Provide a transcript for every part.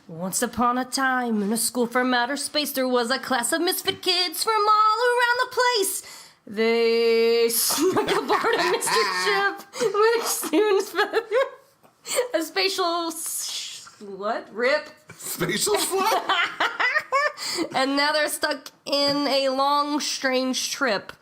Once upon a time, in a school from outer space, there was a class of misfit kids from all around the place. They snuck aboard a mystery ship, which soon a spatial... what? Rip? Spatial what? And now they're stuck in a long, strange trip.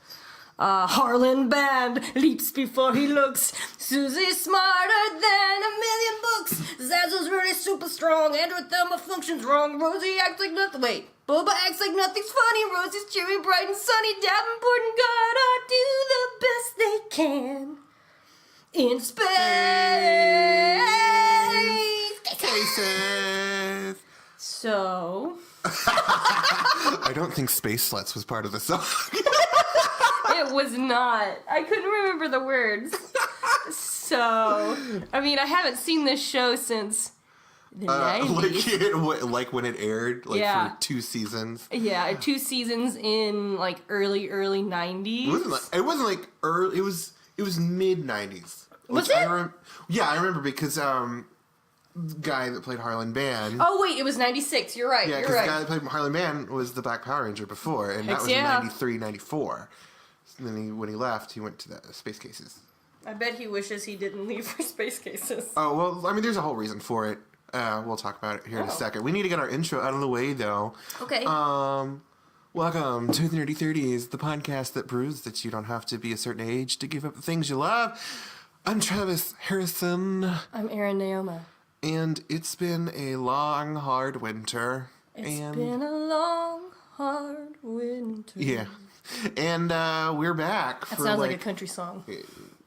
Harlan Band leaps before he looks. Susie's smarter than a million books. Zazzle's really super strong. Andrew Thelma functions wrong. Rosie acts like nothing. Wait. Boba acts like nothing's funny. Rosie's cheery, bright, and sunny. Davenport and Goddard do the best they can. In space. Cases. So... I don't think Space Sluts was part of the song. It was not. I couldn't remember the words. So, I mean, I haven't seen this show since the 90s. Like when it aired, for 2 seasons. Yeah, 2 seasons in like early 90s. It wasn't like early. It was mid 90s. Was it? I remember because guy that played Harlan Band. Oh wait, it was 96. You're right. Yeah, because the guy that played Harlan Band was the Black Power Ranger before, and that was in 93, 94. And then when he left, he went to the Space Cases. I bet he wishes he didn't leave for Space Cases. Oh, well, I mean, there's a whole reason for it. We'll talk about it here in a second. We need to get our intro out of the way, though. Okay. Welcome to the Nerdy 30s, the podcast that proves that you don't have to be a certain age to give up the things you love. I'm Travis Harrison. I'm Erin Gnome. And it's been a long, hard winter. It's been a long, hard winter. Yeah. And we're back. That sounds like a country song.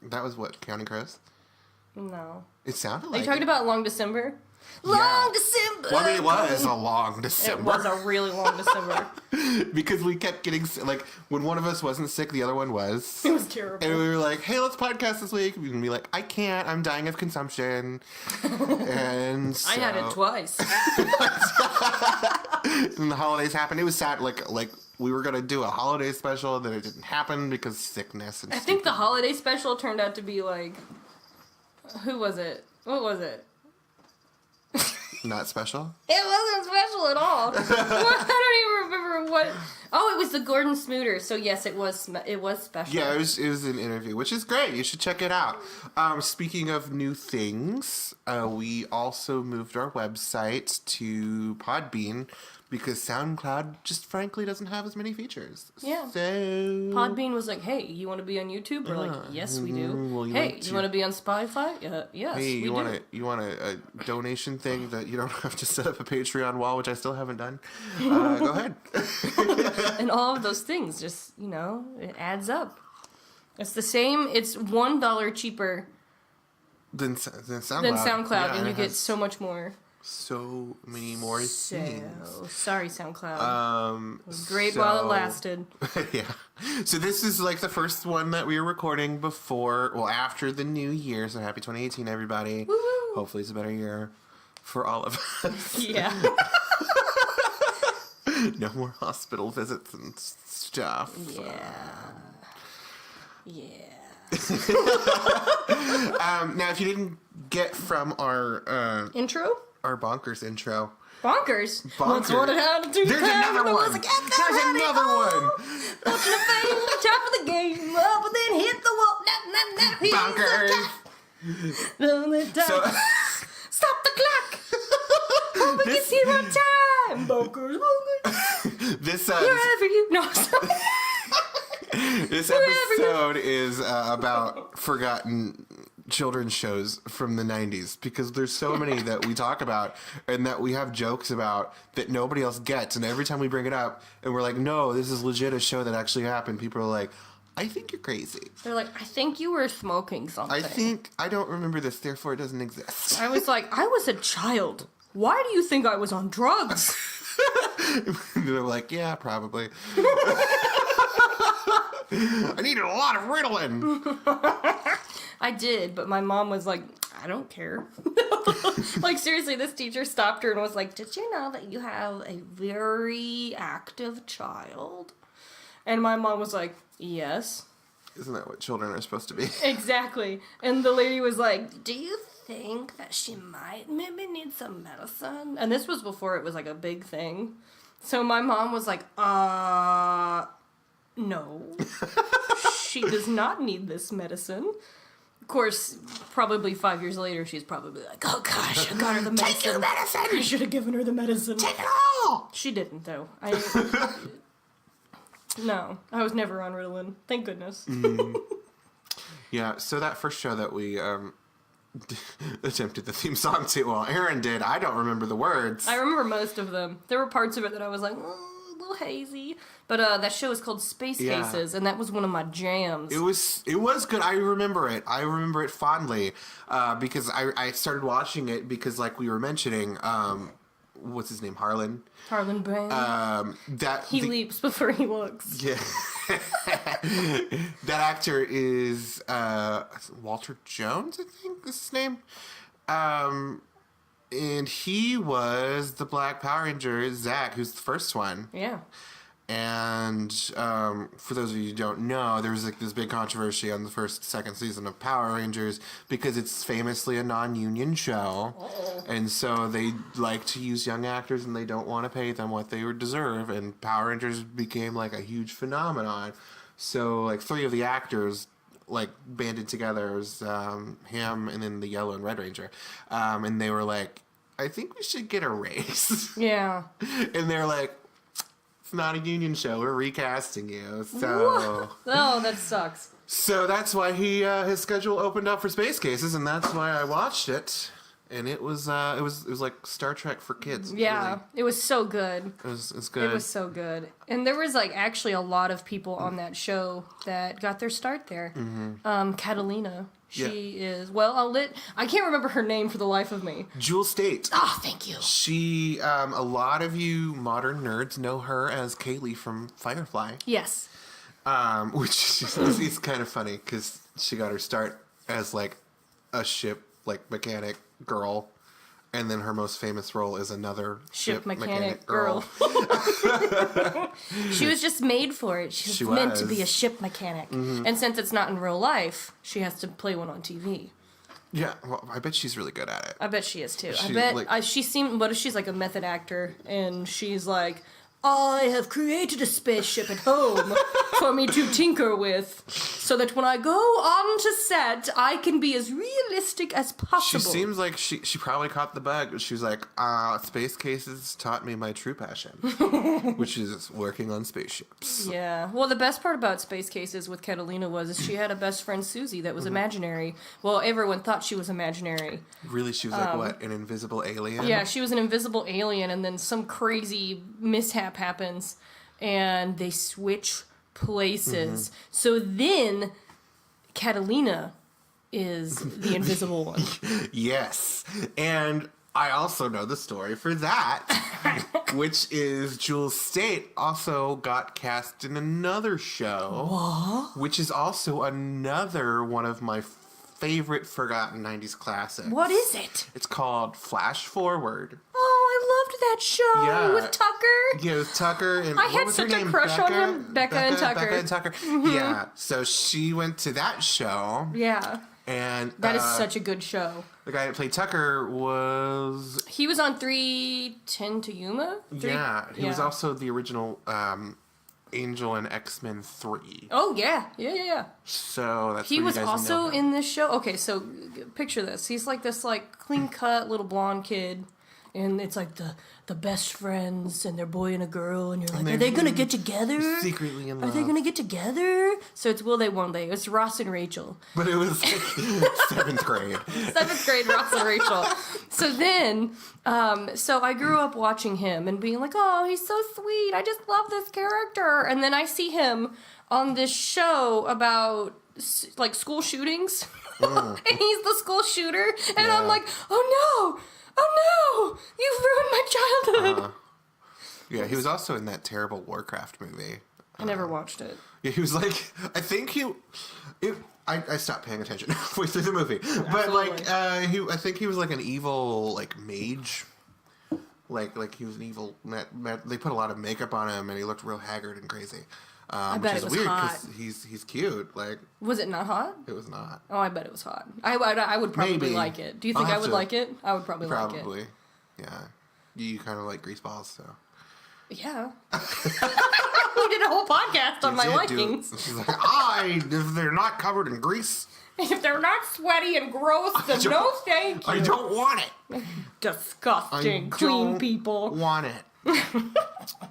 That was what, Counting Crows? No. It sounded like Are you talking about Long December? Long December! Well, I mean, it was a long December. It was a really long December. Because we kept getting, like, when one of us wasn't sick, the other one was. It was terrible. And we were like, hey, let's podcast this week. We'd be like, I can't. I'm dying of consumption. And so... I had it twice. And the holidays happened. It was sad. Like we were going to do a holiday special, and then it didn't happen because sickness and I think the holiday special turned out to be like... Who was it? What was it? Not special? It wasn't special at all. I don't even remember what... Oh, it was the Gordon Smooter. So yes, it was special. Yeah, it was an interview, which is great. You should check it out. Speaking of new things, we also moved our website to Podbean because SoundCloud just frankly doesn't have as many features. Yeah. So Podbean was like, hey, you want to be on YouTube? We're like, yes, we do. Well, hey, you want to be on Spotify? Yes, hey, we you do. You want a donation thing that you don't have to set up a Patreon wall, which I still haven't done? Go ahead. And all of those things, just, it adds up. It's the same. It's $1 cheaper than SoundCloud. Yeah, and you get so much more. So many more things. Sorry, SoundCloud. It was great while it lasted. Yeah. So this is like the first one that we were recording after the new year. So happy 2018, everybody. Woo-hoo. Hopefully it's a better year for all of us. Yeah. No more hospital visits and stuff. Yeah. Now, if you didn't get from our intro? Our bonkers intro. Bonkers? Once wanted how to do There's another one. There's another one. Punching the face, top of the game, up and then hit the wall. Bonkers. So, stop the clock. Hope we can see what time. Bonkers. Wherever you... No, sorry. This episode is about forgotten children's shows from the 90s because there's so many that we talk about and that we have jokes about that nobody else gets, and every time we bring it up and we're like, no, this is legit a show that actually happened, people are like, I think you're crazy. They're like, I think you were smoking something. I don't remember this, therefore it doesn't exist. I was like, I was a child. Why do you think I was on drugs? They're like, yeah, probably. I needed a lot of Ritalin. I did, but my mom was like, I don't care. Like, seriously, this teacher stopped her and was like, did you know that you have a very active child? And my mom was like, yes. Isn't that what children are supposed to be? Exactly. And the lady was like, do you think that she might maybe need some medicine. And this was before it was like a big thing. So my mom was like, no. She does not need this medicine. Of course, probably 5 years later, she's probably like, oh gosh, I got her the medicine. Take your medicine! I should have given her the medicine. Take it all! She didn't, though. No, I was never on Ritalin. Thank goodness. Yeah, so that first show that we attempted the theme song to, well, Erin did. I don't remember the words. I remember most of them. There were parts of it that I was like, a little hazy. But that show is called Space Cases, and that was one of my jams. It was good. I remember it. I remember it fondly because I started watching it because, like we were mentioning, what's his name? Harlan Brand. He leaps before he looks. Yeah. That actor is Walter Jones, I think is his name. And he was the Black Power Ranger, Zach, who's the first one. Yeah. And for those of you who don't know, there was like this big controversy on the second season of Power Rangers because it's famously a non-union show. Uh-oh. And so they like to use young actors and they don't want to pay them what they deserve. And Power Rangers became like a huge phenomenon. So like 3 of the actors like banded together as him and then the Yellow and Red Ranger. And they were like, I think we should get a raise. Yeah. And they're like, it's not a union show. We're recasting you. So oh, that sucks. So that's why his schedule opened up for Space Cases, and that's why I watched it. And it was like Star Trek for kids. Yeah, really. It was so good. It was good. It was so good. And there was like actually a lot of people on that show that got their start there. Mm-hmm. Catalina. She is, well, I can't remember her name for the life of me. Jewel State. Oh, thank you. She, a lot of you modern nerds know her as Kaylee from Firefly. Yes. Which is kind of funny because she got her start as like a ship like mechanic girl. And then her most famous role is another ship mechanic girl. She was just made for it. She was meant to be a ship mechanic. Mm-hmm. And since it's not in real life, she has to play one on TV. Yeah, well, I bet she's really good at it. I bet she is too. She's like a method actor, and she's like, I have created a spaceship at home for me to tinker with, so that when I go onto set, I can be as realistic as possible. She seems like she probably caught the bug. She was like, Space Cases taught me my true passion, which is working on spaceships. Yeah. Well, the best part about Space Cases with Catalina was she had a best friend, Susie, that was imaginary. Well, everyone thought she was imaginary. Really? She was like, what, an invisible alien? Yeah, she was an invisible alien, and then some crazy mishap happens and they switch places. Mm-hmm. So then Catalina is the invisible one. Yes. And I also know the story for that, which is Jewel State also got cast in another show, what? Which is also another one of my favorite forgotten 90s classics. What is it? It's called Flash Forward. Oh, I loved that show with Tucker. Yeah, with Tucker. And I had such a crush on him. Becca and Tucker. Becca and Tucker. Mm-hmm. Yeah, so she went to that show. Yeah. And that is such a good show. The guy that played Tucker was... He was on 3:10 to Yuma? He was also the original Angel in X-Men 3. Oh, yeah. So that's he was also in this show. Okay, so picture this. He's like this like clean-cut little blonde kid, and it's like the best friends, and they're boy and a girl, and you're like, are they gonna get together? Secretly in love. Are they gonna get together? So it's will they, won't they? It's Ross and Rachel. But it was like 7th grade. 7th grade Ross and Rachel. So then, so I grew up watching him and being like, oh, he's so sweet. I just love this character. And then I see him on this show about like school shootings. And he's the school shooter. And I'm like, oh no, you've ruined my childhood. Yeah, he was also in that terrible Warcraft movie. I never watched it. Yeah, he was like, I stopped paying attention halfway through the movie. But like, I think he was like an evil like mage. Like he was an evil. They put a lot of makeup on him, and he looked real haggard and crazy. I bet it was hot. He's cute. Like, was it not hot? it was not. Oh, I bet it was hot. I would probably Maybe. like it. Do you think I would like it? I would probably like it. Probably. Yeah. You kind of like greaseballs, so. Yeah. We did a whole podcast on my likings. She's like, if they're not covered in grease. If they're not sweaty and gross, then no thank you. I don't want it. Disgusting, clean people. Want it.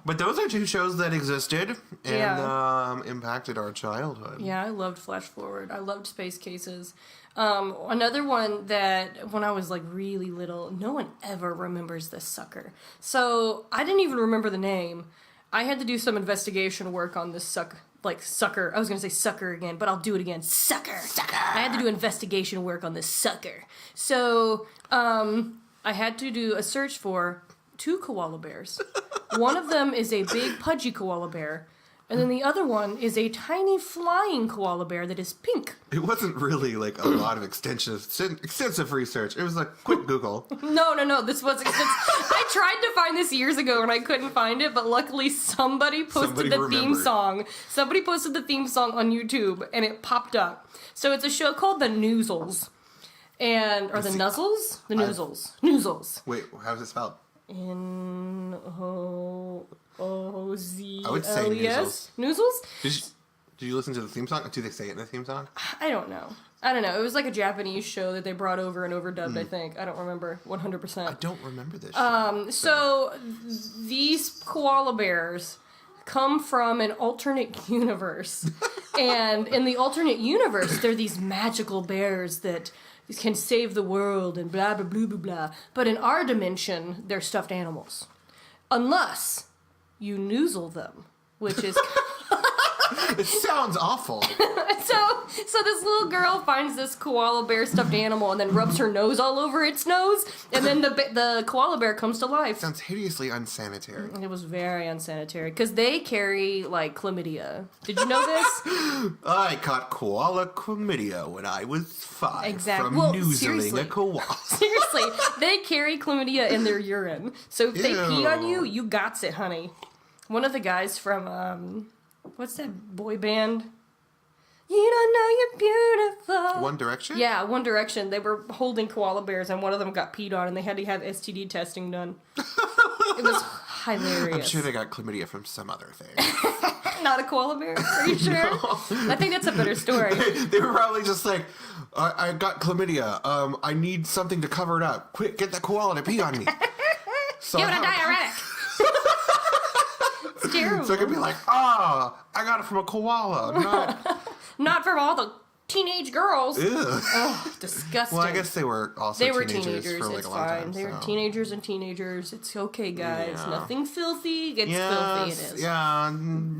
But those are two shows that existed and impacted our childhood. Yeah, I loved Flash Forward. I loved Space Cases. Another one that when I was like really little, no one ever remembers this sucker. So I didn't even remember the name. I had to do some investigation work on this sucker. I was going to say sucker again, but I'll do it again. Sucker. I had to do investigation work on this sucker. So I had to do a search for 2 koala bears. One of them is a big pudgy koala bear, and then the other one is a tiny flying koala bear that is pink. It wasn't really like a lot of extensive research. It was like quick Google. No. This was extensive. I tried to find this years ago and I couldn't find it, but luckily somebody posted the theme song. Somebody posted the theme song on YouTube and it popped up. So it's a show called the Noozles. The Nuzzles? The Noozles. Noozles. Wait, how's it spelled? N-O-O-Z-L-E-S. I would say Noozles. Noozles? Did you listen to the theme song? Do they say it in the theme song? I don't know. It was like a Japanese show that they brought over and overdubbed, I think. I don't remember 100%. I don't remember this show. So these koala bears come from an alternate universe. And in the alternate universe, they're these magical bears that can save the world and blah, blah, blah, blah, blah. But in our dimension, they're stuffed animals. Unless you noozle them, which is... It sounds awful. So this little girl finds this koala bear stuffed animal and then rubs her nose all over its nose, and then the koala bear comes to life. Sounds hideously unsanitary. It was very unsanitary because they carry like chlamydia. Did you know this? I caught koala chlamydia when I was 5 Exactly. from noozling a koala. Seriously, they carry chlamydia in their urine. So if they pee on you, you gots it, honey. One of the guys from what's that boy band? You don't know you're beautiful. One Direction? Yeah, One Direction. They were holding koala bears, and one of them got peed on, and they had to have STD testing done. It was hilarious. I'm sure they got chlamydia from some other thing. Not a koala bear? Are you sure? No. I think that's a better story. They were probably just like, I got chlamydia. I need something to cover it up. Quick, get that koala to pee on me. So Give it a diuretic. It's terrible. So it could be like, I got it from a koala, not from all the teenage girls. Ew. Oh, disgusting. Well, I guess they were also teenagers for like it's a long fine. time. They were teenagers and teenagers. It's okay, guys. Yeah. Nothing filthy gets filthy. It is. Yeah,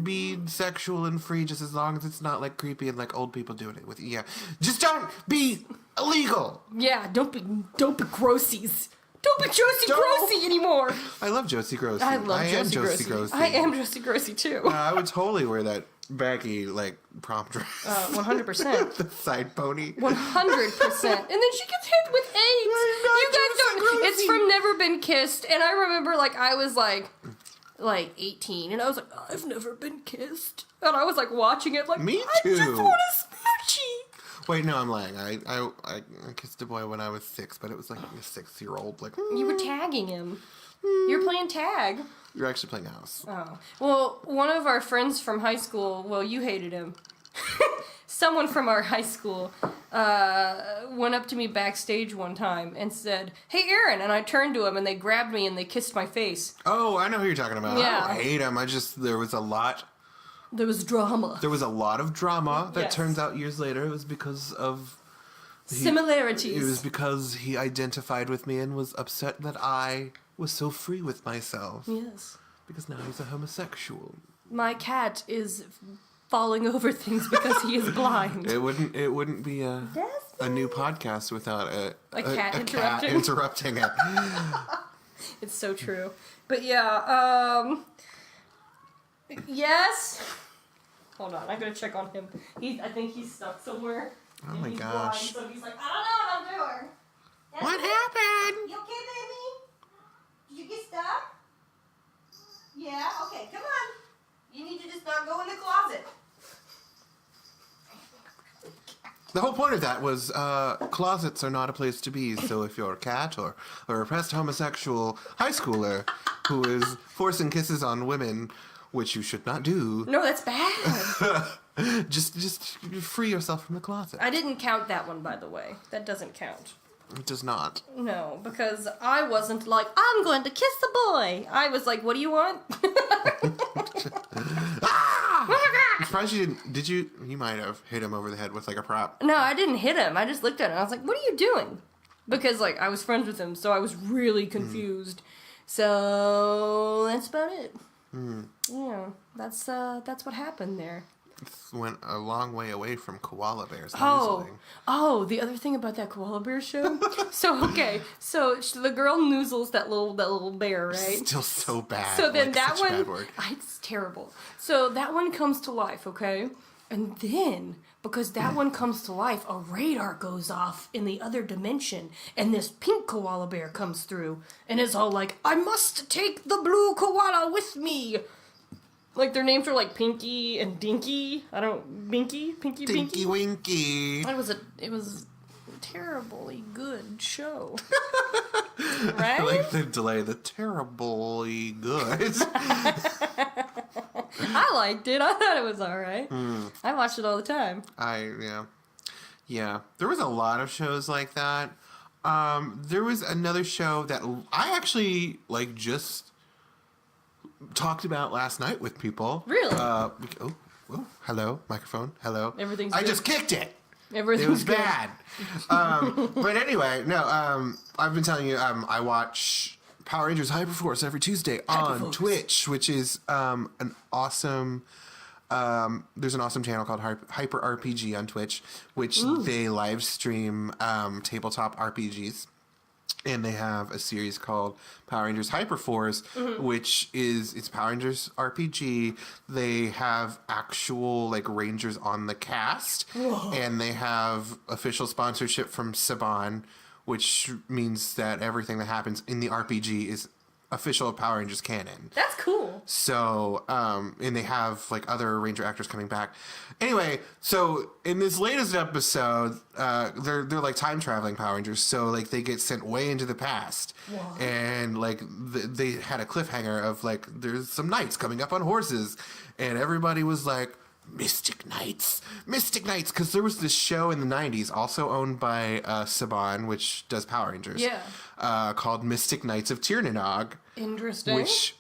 be sexual and free just as long as it's not like creepy and like old people doing it with you. Yeah. Just don't be illegal. Yeah, don't be grossies. Don't be Josie Grossi anymore. I love Josie Grossi. I am Josie Grossi. I am Josie Grossi too. I would totally wear that baggy like prom dress. 100%. The side pony. 100%. And then she gets hit with AIDS. You guys don't. It's from Never Been Kissed, and I remember like I was like 18, and I was like, I've never been kissed, and I was like watching it like, me too. I just want a smoochie. Wait, no, I'm lying. I kissed a boy when I was 6, but it was like a 6-year-old. Like you were tagging him. You're playing tag. You're actually playing house. Oh. Well, one of our friends from high school, well, you hated him. Someone from our high school went up to me backstage one time and said, "Hey, Erin," and I turned to him and they grabbed me and they kissed my face. Oh, I know who you're talking about. Yeah. I don't hate him. There was drama. There was a lot of drama that turns out years later it was because of... similarities. It was because he identified with me and was upset that I was so free with myself. Yes. Because now he's a homosexual. My cat is falling over things because he is blind. It wouldn't be a new podcast without a cat interrupting it. It's so true. But yeah, yes. Hold on, I'm gonna check on him. I think he's stuck somewhere. Oh my gosh. Blind, so he's like, I don't know what I'm doing. What happened? You okay, baby? Did you get stuck? Yeah? Okay, come on. You need to just not go in the closet. The whole point of that was closets are not a place to be. So if you're a cat or a repressed homosexual high schooler who is forcing kisses on women, which you should not do. No, that's bad. just free yourself from the closet. I didn't count that one, by the way. That doesn't count. It does not. No, because I wasn't like, I'm going to kiss the boy. I was like, what do you want? I'm surprised you didn't. Did you? You might have hit him over the head with like a prop. No, I didn't hit him. I just looked at him. I was like, what are you doing? Because, like, I was friends with him, so I was really confused. So, that's about it. Yeah, that's what happened there. Went a long way away from koala bears. Oh, the other thing about that koala bear show. So the girl Noozles, that little bear, right? Still so bad. So then like, that such one, bad word. it's terrible. So that one comes to life, okay, and then because that one comes to life, a radar goes off in the other dimension, and this pink koala bear comes through, and is all like, "I must take the blue koala with me." Like, their names are, like, Pinky and Dinky. Pinky? Dinky Winky. It was a terribly good show. Right? I like the delay. The terribly good. I liked it. I thought it was alright. I watched it all the time. Yeah. There was a lot of shows like that. There was another show that I actually, like, just talked about last night with people. Really? Hello, microphone. Hello. Everything's I good. just kicked it. Everything It was good. bad. But anyway, no. I've been telling you. I watch Power Rangers Hyperforce every Tuesday on Twitch, which is an awesome. There's an awesome channel called Hyper RPG on Twitch, which they live stream tabletop RPGs. And they have a series called Power Rangers Hyperforce, which it's Power Rangers RPG. They have actual like Rangers on the cast, and they have official sponsorship from Saban, which means that everything that happens in the RPG is official Power Rangers canon. That's cool. So, and they have like other Ranger actors coming back. Anyway, so in this latest episode, they're like time traveling Power Rangers. So like they get sent way into the past, and like they had a cliffhanger of like there's some knights coming up on horses, and everybody was like, Mystic Knights, because there was this show in the 90s, also owned by Saban, which does Power Rangers, called Mystic Knights of Tirnanog. Interesting. Which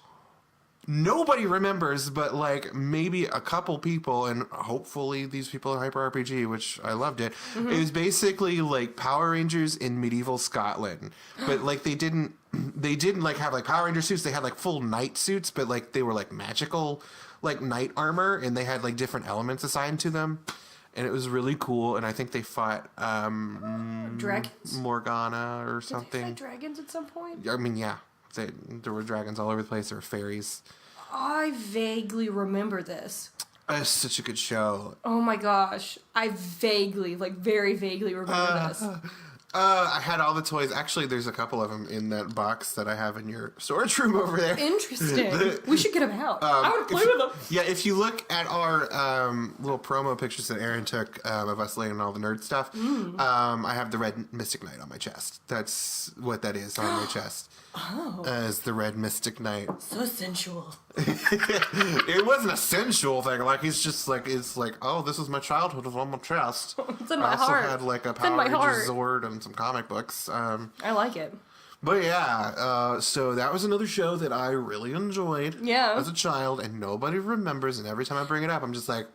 nobody remembers, but like maybe a couple people, and hopefully these people are Hyper RPG, which I loved it. It was basically like Power Rangers in medieval Scotland, but like they didn't like have like Power Ranger suits. They had like full knight suits, but like they were like magical like knight armor, and they had like different elements assigned to them, and it was really cool. And I think they fought dragons, Morgana or something. Did they fight dragons at some point? I mean, yeah, there were dragons all over the place. There were fairies. I vaguely remember this. It's such a good show. Oh my gosh, I vaguely, like very vaguely remember this. I had all the toys. Actually, there's a couple of them in that box that I have in your storage room over there. Interesting. We should get them out. I want to play with them. Yeah, if you look at our little promo pictures that Erin took of us laying on all the nerd stuff, I have the red Mystic Knight on my chest. That's what that is on my chest. Oh. As the red Mystic Knight. So sensual. It wasn't a sensual thing. Like, it's just like, oh, this is my childhood. It's on my chest. It's in my heart. I also had like a Power Rangers Zord and some comic books. I like it. But yeah, so that was another show that I really enjoyed as a child, and nobody remembers. And every time I bring it up, I'm just like,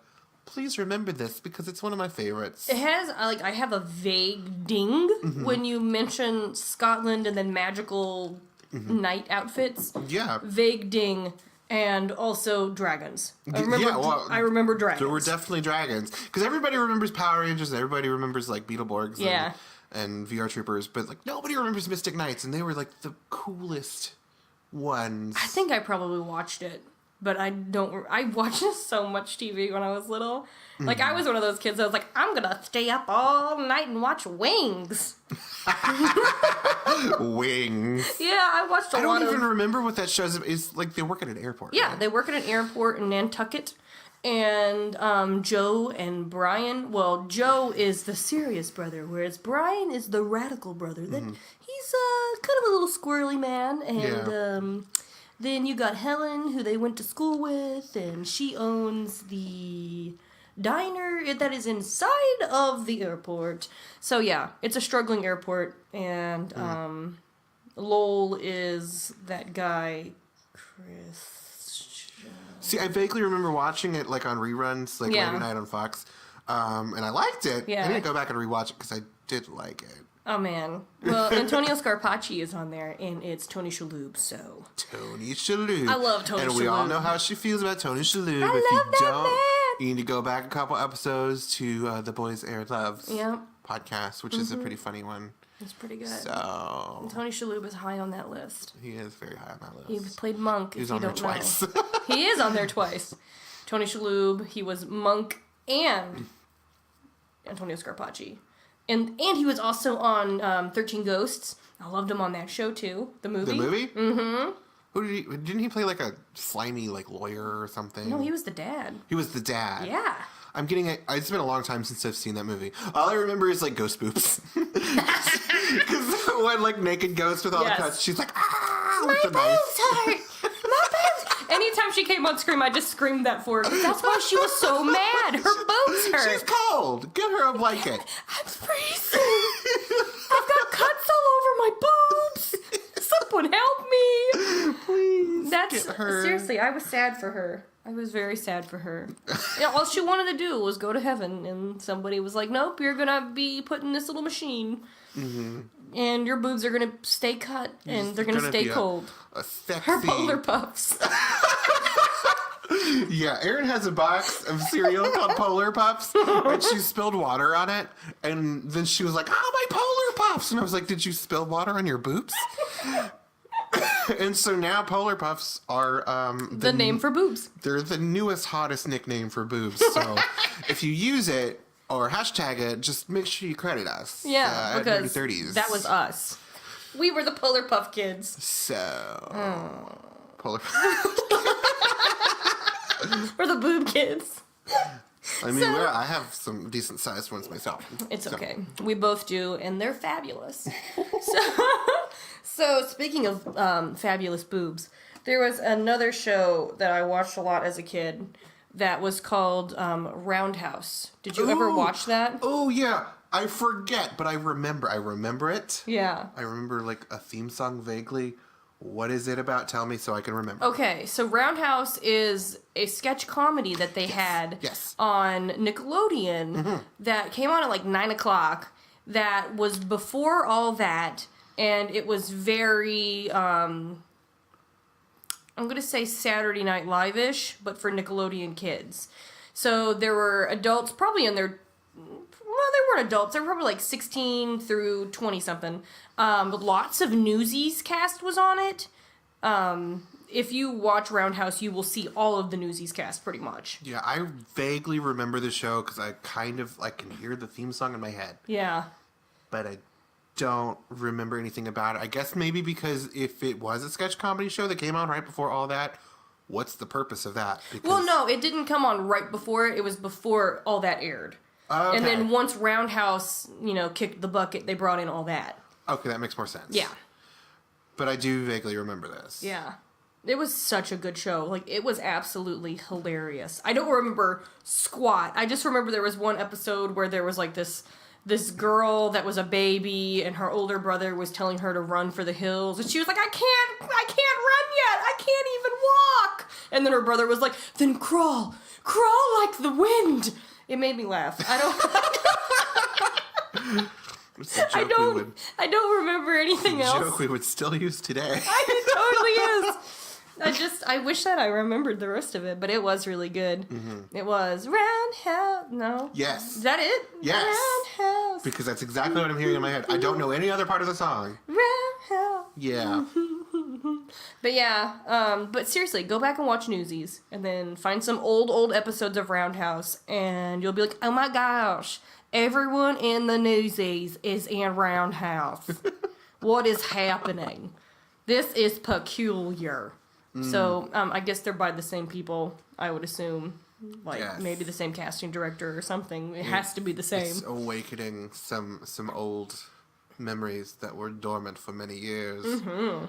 please remember this because it's one of my favorites. It has, I have a vague ding when you mention Scotland and then magical knight outfits. Yeah. Vague ding. And also dragons. I remember dragons. There were definitely dragons. Because everybody remembers Power Rangers, and everybody remembers, like, Beetleborgs and VR Troopers, but, like, nobody remembers Mystic Knights, and they were, like, the coolest ones. I think I probably watched it, but I watched so much TV when I was little. Like, I was one of those kids that was like, I'm gonna stay up all night and watch Wings. Wings. Yeah, I watched I don't even remember what that show is. It's like they work at an airport. Yeah, right? they work at an airport in Nantucket, And Joe and Brian. Well, Joe is the serious brother, whereas Brian is the radical brother. That he's kind of a little squirrely man. And then you got Helen, who they went to school with, and she owns the diner that is inside of the airport. So yeah, it's a struggling airport, and Lowell is that guy, Chris. See, I vaguely remember watching it like on reruns, like late at night on Fox, and I liked it. Yeah. I need to go back and rewatch it because I did like it. Oh man! Well, Antonio Scarpacci is on there, and it's Tony Shalhoub. So Tony Shalhoub. I love Tony Shalhoub. And we all know how she feels about Tony Shalhoub. I if love you that don't, man. you need to go back a couple episodes to the Boys Air Loves Yep. podcast, which is a pretty funny one. It's pretty good. So And Tony Shalhoub is high on that list. he is very high on that list. He played Monk. He's if on you there don't twice. Know. He is on there twice. Tony Shalhoub. He was Monk and Antonio Scarpacci. And he was also on 13 Ghosts. I loved him on that show too. The movie. The movie? Mm-hmm. Didn't he play like a slimy like lawyer or something? No, he was the dad. He was the dad. Yeah. I'm getting it. It's been a long time since I've seen that movie. All I remember is like ghost boobs. Because when like naked ghost with all the cuts, she's like, ah, My with the boobs knife. hurt. My boobs. Anytime she came on screen, I just screamed that for her. That's why she was so mad. Her boobs hurt. She's cold. Give her a blanket. I'm freezing. I've got cuts all over my boobs. Someone help me. Please. That's get her. seriously, I was sad for her. I was very sad for her. All she wanted to do was go to heaven, and somebody was like, nope, you're going to be put in this little machine. Mm-hmm. And your boobs are going to stay cut, and they're going to stay cold. A sexy... Her Polar Puffs. Yeah, Erin has a box of cereal called Polar Puffs, and she spilled water on it, and then she was like, oh, my Polar Puffs! And I was like, did you spill water on your boobs? And so now Polar Puffs are... the name for boobs. They're the newest, hottest nickname for boobs. So if you use it or hashtag it, just make sure you credit us. Yeah, because at 30s. that was us. We were the Polar Puff kids. So... Polar We're the boob kids. I mean, I have some decent sized ones myself. It's okay. We both do, and they're fabulous. So speaking of fabulous boobs, there was another show that I watched a lot as a kid that was called Roundhouse. Did you ever watch that? Oh, yeah. I forget, but I remember. I remember it. Yeah. I remember, like, a theme song vaguely. What is it about? Tell me so I can remember. Okay, so Roundhouse is a sketch comedy that they had on Nickelodeon that came on at like 9 o'clock that was before all that, and it was very, I'm going to say Saturday Night Live-ish, but for Nickelodeon kids. So there were adults probably in their... Well, they weren't adults. They were probably like 16 through 20-something. But lots of Newsies cast was on it. If you watch Roundhouse, you will see all of the Newsies cast, pretty much. Yeah, I vaguely remember the show because I kind of can hear the theme song in my head. Yeah. But I don't remember anything about it. I guess maybe because if it was a sketch comedy show that came on right before all that, what's the purpose of that? Because... Well, no, it didn't come on right before. It was before all that aired. Okay. And then once Roundhouse, kicked the bucket, they brought in all that. Okay, that makes more sense. Yeah. But I do vaguely remember this. Yeah. It was such a good show. Like, it was absolutely hilarious. I don't remember squat. I just remember there was one episode where there was, like, this girl that was a baby, and her older brother was telling her to run for the hills, and she was like, I can't run yet! I can't even walk! And then her brother was like, then crawl like the wind! It made me laugh. I don't remember anything else. Joke we would still use today. It totally is. I wish that I remembered the rest of it, but it was really good. Mm-hmm. It was Roundhouse. No. Yes. Is that it? Yes. Roundhouse. Because that's exactly what I'm hearing in my head. I don't know any other part of the song. Roundhouse. Yeah. But yeah, but seriously, go back and watch Newsies, and then find some old episodes of Roundhouse, and you'll be like, oh my gosh, everyone in the Newsies is in Roundhouse. What is happening? This is peculiar. So, I guess they're by the same people, I would assume. Like, Yes. maybe the same casting director or something. It has to be the same. It's awakening some old memories that were dormant for many years. Mm-hmm.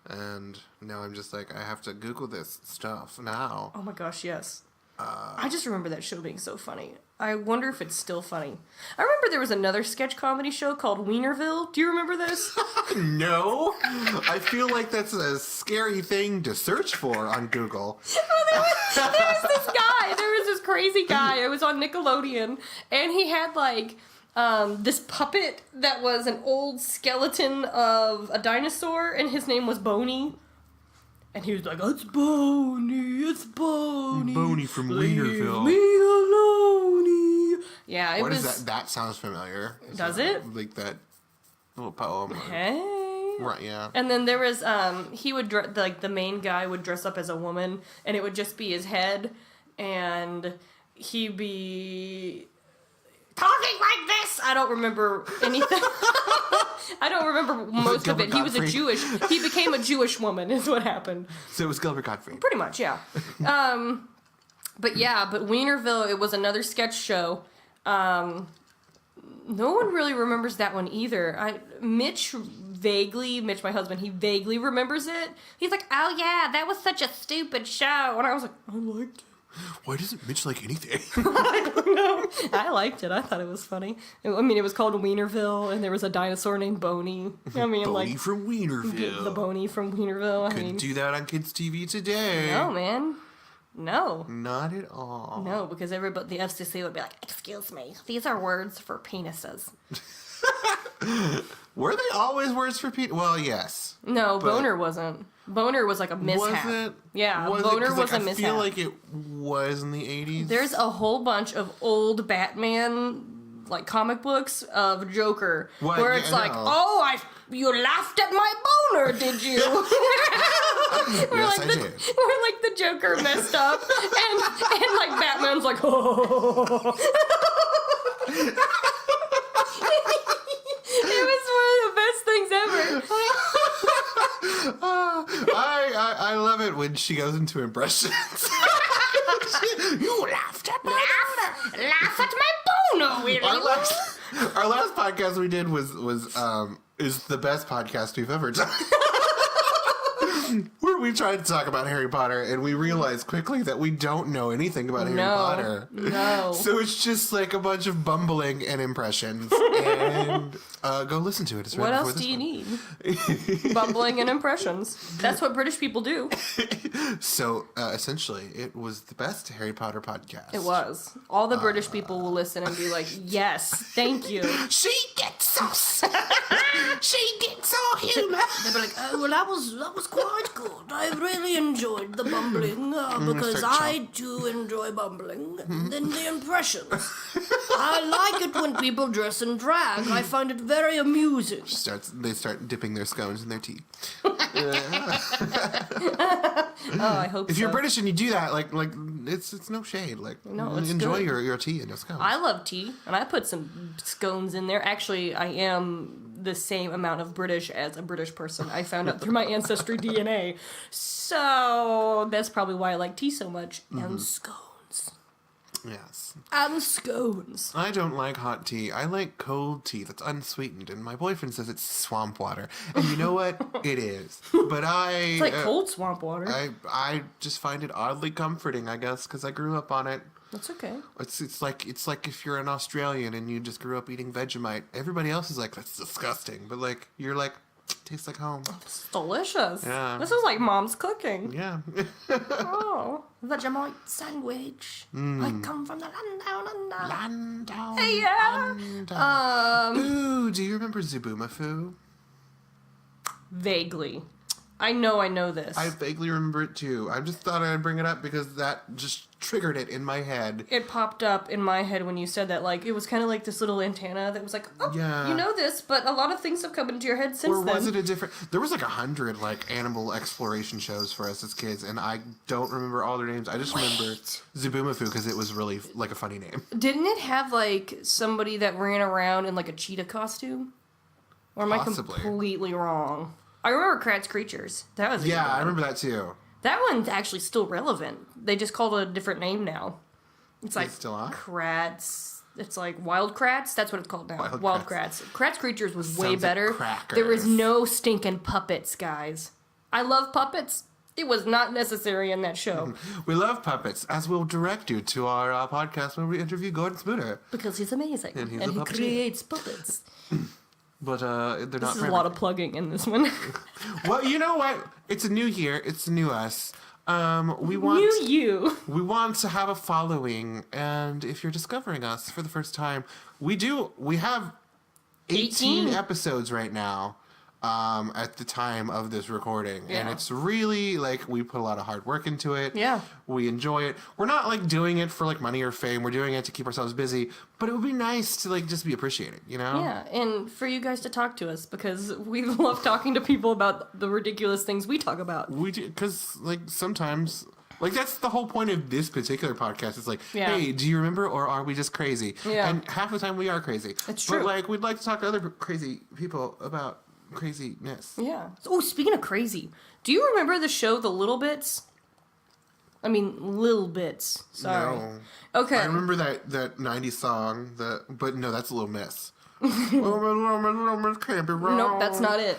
And now I'm just like, I have to Google this stuff now. Oh my gosh, yes. I just remember that show being so funny. I wonder if it's still funny. I remember there was another sketch comedy show called Wienerville. Do you remember this? No. I feel like that's a scary thing to search for on Google. There was this guy. There was this crazy guy. It was on Nickelodeon. And he had, like, this puppet that was an old skeleton of a dinosaur. And his name was Boney. And he was like, it's Boney, it's Boney. Boney from Leave Wienerville. me alone. Yeah, it What was... is that? That sounds familiar. Does it? Like that little poem. Hey. Right, yeah. And then there was, he would, the main guy would dress up as a woman, and it would just be his head, and he'd be talking like this. I don't remember anything. I don't remember most of it. He was he became a Jewish woman is what happened. So it was Gilbert Gottfried. Pretty much, yeah. But Wienerville, it was another sketch show. No one really remembers that one either. Mitch, my husband, he vaguely remembers it. He's like, oh yeah, that was such a stupid show. And I was like, I liked it. Why doesn't Mitch like anything? I don't know. I liked it. I thought it was funny. I mean, it was called Wienerville, and there was a dinosaur named Boney. I mean, Boney from Wienerville. The Boney from Wienerville. Couldn't do that on kids' TV today. No, man. No. Not at all. No, because the FCC would be like, excuse me, these are words for penises. Were they always words for Pete? Well, yes. No, boner wasn't. Boner was like a mishap. Was it? Yeah, was boner it? was a I mishap. feel like it was in the 80s. There's a whole bunch of old Batman, like, comic books of Joker, What? where Yeah, it's I like, know. you laughed at my boner, did you? Yes, I did. Where, like, the Joker messed up, and like, Batman's like, oh. It was one of the best things ever. I love it when she goes into impressions. You laughed at my boner. Laugh at my boner, Willie. Our last podcast we did was is the best podcast we've ever done. Where we tried to talk about Harry Potter, and we realized quickly that we don't know anything about Harry Potter. No. So it's just like a bunch of bumbling and impressions. And go listen to it. It's right What before else this do you one. need? Bumbling and impressions. That's what British people do. So essentially, it was the best Harry Potter podcast. It was. All the British people will listen and be like, yes, thank you. She gets so she gets so human. They'll be like, oh, well, that was quite good. I really enjoyed the bumbling because I too enjoy bumbling. And then the impressions. I like it when people dress in drag. I find it very amusing. They start dipping their scones in their tea. Oh, I hope If so. you're British and you do that, like it's no shade. Like No, it's enjoy good. your tea and your scones. I love tea, and I put some scones in there. Actually, I am the same amount of British as a British person. I found out through my ancestry DNA. So that's probably why I like tea so much. And scones. Yes. And scones. I don't like hot tea. I like cold tea that's unsweetened, and my boyfriend says it's swamp water. And you know what? It is. But It's like cold swamp water. I just find it oddly comforting, I guess, because I grew up on it. That's okay. It's like if you're an Australian and you just grew up eating Vegemite. Everybody else is like, that's disgusting. But like you're like, tastes like home. It's delicious. Yeah. This is like mom's cooking. Yeah. Oh, Vegemite sandwich. I come from the land down under. Land down Hey, yeah. under. Ooh, do you remember Zuboomafoo? Vaguely. I know this. I vaguely remember it too. I just thought I'd bring it up because that just triggered it in my head. It popped up in my head when you said that. Like, it was kind of like this little antenna that was like, oh, Yeah. you know this, but a lot of things have come into your head since Or then. was it a different... There was like 100 like animal exploration shows for us as kids, and I don't remember all their names. I just remember Zuboomafoo because it was really like a funny name. Didn't it have like somebody that ran around in like a cheetah costume? Or am Possibly. I completely wrong? I remember Kratt's Creatures. That was a good Yeah, I one. remember that too. That one's actually still relevant. They just called it a different name now. It's like still on? Kratts. It's like Wild Kratts. That's what it's called now. Wild Kratts. Kratts Creatures was way Sounds like better. crackers. There was no stinking puppets, guys. I love puppets. It was not necessary in that show. We love puppets, as we'll direct you to our podcast where we interview Gordon Spooner. Because he's amazing. And he's he a puppeteer. creates puppets. But they're not. This is a lot of plugging in this one. Well, you know what? It's a new year. It's a new us. We want We want to have a following, and if you're discovering us for the first time, we have 18 episodes right now. At the time of this recording. Yeah. And it's really, like, we put a lot of hard work into it. Yeah. We enjoy it. We're not, like, doing it for, like, money or fame. We're doing it to keep ourselves busy. But it would be nice to, like, just be appreciated, you know? Yeah, and for you guys to talk to us, because we love talking to people about the ridiculous things we talk about. We do, because, like, sometimes... Like, that's the whole point of this particular podcast. It's like, hey, do you remember, or are we just crazy? Yeah. And half the time we are crazy. It's true. But, like, we'd like to talk to other crazy people about... craziness. Yeah. Oh, speaking of crazy, do you remember the show The Litt'l Bits? I mean, Litt'l Bits. Sorry. No. Okay. I remember that 90s song, but no, that's Little Miss. Oh, my Little Miss can't be wrong. Nope, that's not it.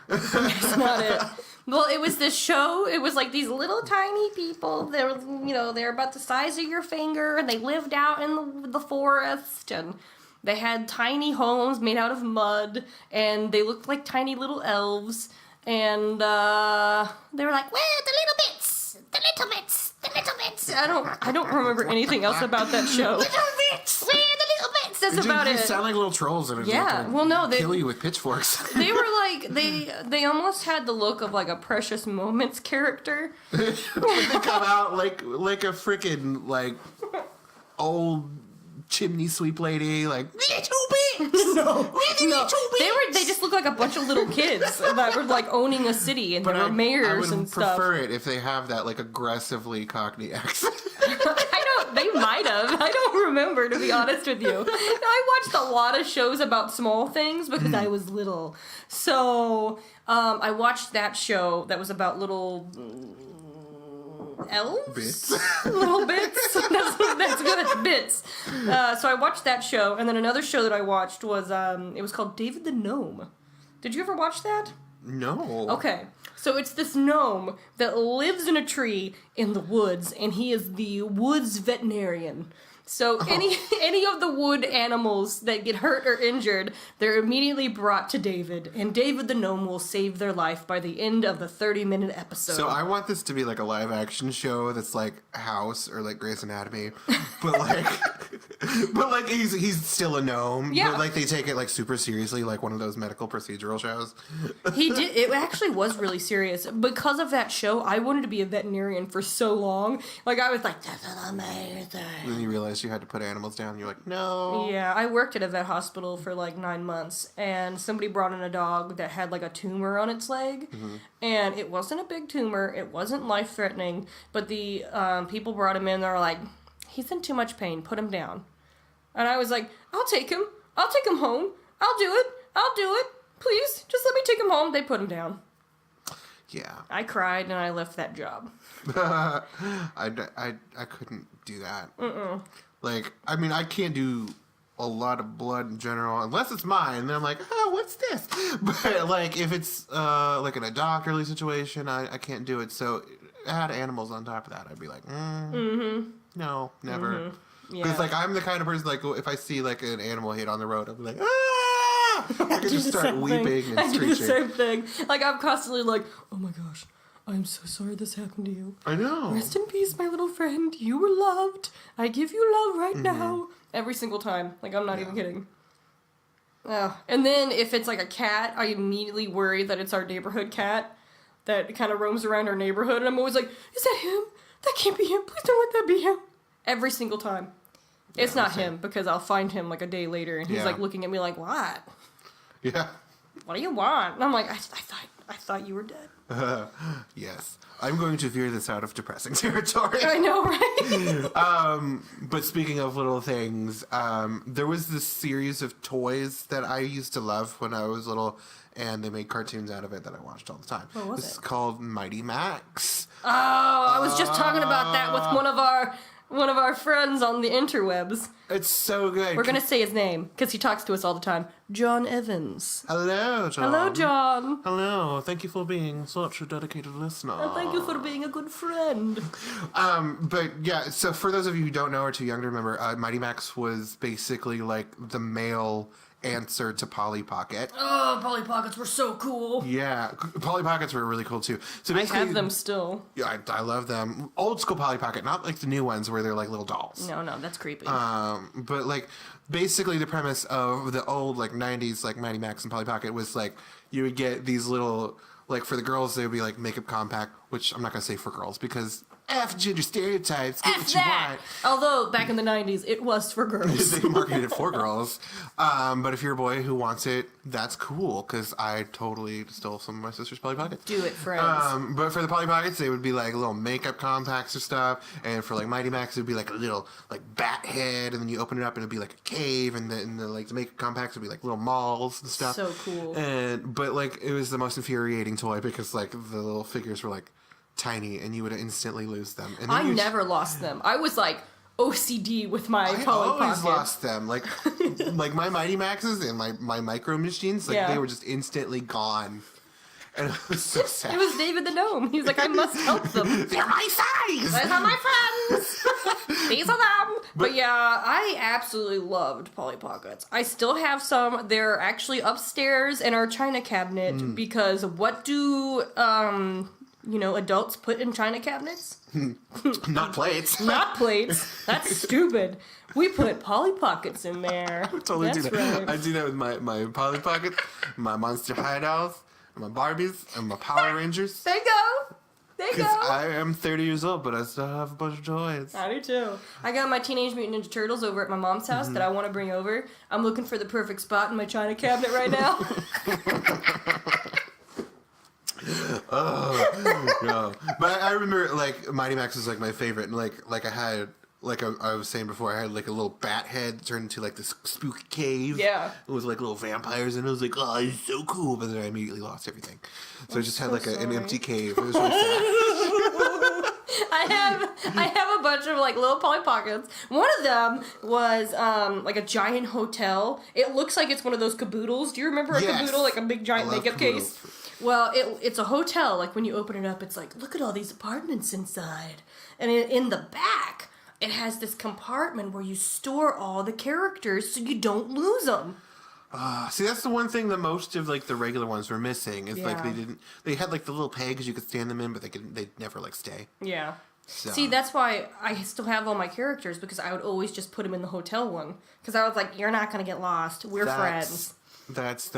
That's not it. Well, it was this show. It was like these little tiny people. They're about the size of your finger, and they lived out in the forest, and they had tiny homes made out of mud, and they looked like tiny little elves, and they were like, "We're the little bits, the little bits, the little bits." I don't remember anything else about that show. Little bits, we're the little bits. That's about it. They sound like little trolls that are yeah. Well, no, kill you with pitchforks. They were like they almost had the look of like a Precious Moments character. They come out like a freaking like old chimney sweep lady, like little bits. No. They just look like a bunch of little kids that were like owning a city, and they were mayors and stuff. I would prefer it if they have that like aggressively Cockney accent. They might have. I don't remember, to be honest with you. I watched a lot of shows about small things because I was little. So I watched that show that was about little elves? Bits. Little bits. That's good. It's bits. So I watched that show, and then another show that I watched was it was called David the Gnome. Did you ever watch that? No. Okay. So it's this gnome that lives in a tree in the woods, and he is the woods veterinarian. So any of the wood animals that get hurt or injured, they're immediately brought to David, and David the Gnome will save their life by the end of the 30-minute episode. So I want this to be like a live action show that's like House or like Grey's Anatomy, but like he's still a gnome. Yeah. But like they take it like super seriously, like one of those medical procedural shows. He did. It actually was really serious. Because of that show, I wanted to be a veterinarian for so long. Like I was like, this is amazing. And then you realize you had to put animals down. You're like, no. Yeah, I worked at a vet hospital for like 9 months, and somebody brought in a dog that had like a tumor on its leg, and it wasn't a big tumor, it wasn't life-threatening, but the people brought him in, they were like, he's in too much pain, put him down. And I was like, I'll take him home, I'll do it, please, just let me take him home. They put him down. Yeah. I cried and I left that job. I couldn't do that. Like, I mean, I can't do a lot of blood in general, unless it's mine. And then I'm like, oh, what's this? But, like, if it's, like, in a doctorly situation, I can't do it. So, add animals on top of that. I'd be like, no, never. Because, Yeah. like, I'm the kind of person, like, if I see, like, an animal hit on the road, I'll be like, ah! I can just start weeping and screeching. I do the same thing. Like, I'm constantly like, oh my gosh, I'm so sorry this happened to you. I know. Rest in peace, my little friend. You were loved. I give you love right now. Every single time. Like, I'm not even kidding. And then if it's like a cat, I immediately worry that it's our neighborhood cat that kind of roams around our neighborhood. And I'm always like, is that him? That can't be him. Please don't let that be him. Every single time. It's not him, because I'll find him like a day later and he's like looking at me like, what? Yeah. What do you want? And I'm like, I thought you were dead. Yes. I'm going to veer this out of depressing territory. I know, right? But speaking of little things, there was this series of toys that I used to love when I was little, and they made cartoons out of it that I watched all the time. What was It's it? called Mighty Max. Oh, I was just talking about that with one of our One of our friends on the interwebs. It's so good. We're going to say his name because he talks to us all the time. John Evans. Hello, John. Hello, John. Hello. Thank you for being such a dedicated listener. And thank you for being a good friend. But yeah, so for those of you who don't know or too young to remember, Mighty Max was basically like the male answer to Polly Pocket. Oh, Polly Pockets were so cool. Yeah, Polly Pockets were really cool too. So basically, I have them still. Yeah, I love them. Old school Polly Pocket, not like the new ones where they're like little dolls. No, that's creepy. But like basically the premise of the old like 90s like Mighty Max and Polly Pocket was like you would get these little like for the girls they would be like makeup compact, which I'm not gonna say for girls because F gender stereotypes, get what you want. Although back in the 90s it was for girls. They marketed it for girls. But if you're a boy who wants it, that's cool because I totally stole some of my sister's Polly Pockets. Do it, friends. But for the Polly Pockets, they would be like little makeup compacts or stuff. And for like Mighty Max, it would be like a little like bat head, and then you open it up and it'd be like a cave, and then the makeup compacts would be like little malls and stuff. So cool. But like it was the most infuriating toy because like the little figures were like tiny, and you would instantly lose them. And I never lost them. I was like OCD with my Polly I always Pocket. lost them. Like like my Mighty Maxes and my micro machines, like they were just instantly gone. And it was so sad. It was David the Gnome. He was like, I must help them. They're my size! These are my friends! These are them! But yeah, I absolutely loved Polly Pockets. I still have some. They're actually upstairs in our china cabinet because what do, adults put in china cabinets? Not plates. Not plates. That's stupid. We put Polly Pockets in there. I totally That's do that. right. I do that with my Polly Pockets, my Monster High Dolls, my Barbies, and my Power Rangers. There you go. There you go. Because I am 30 years old, but I still have a bunch of toys. I do too. I got my Teenage Mutant Ninja Turtles over at my mom's house that I want to bring over. I'm looking for the perfect spot in my china cabinet right now. Oh no! But I remember like Mighty Max was like my favorite, and like I had like I was saying before, I had like a little bat head turned into like this spooky cave. Yeah. It was like little vampires, and it was like, oh, it's so cool. But then I immediately lost everything, so I just had like an empty cave. It was really sad. I have a bunch of like little Polly Pockets. One of them was like a giant hotel. It looks like it's one of those caboodles. Do you remember a caboodle, like a big giant makeup case? Well, it's a hotel. Like when you open it up, it's like, look at all these apartments inside. And in the back, it has this compartment where you store all the characters so you don't lose them. See, that's the one thing that most of like the regular ones were missing. Is like they had like the little pegs you could stand them in, but they'd never like stay. Yeah. So. See, that's why I still have all my characters, because I would always just put them in the hotel one. Because I was like, you're not going to get lost. We're friends. That's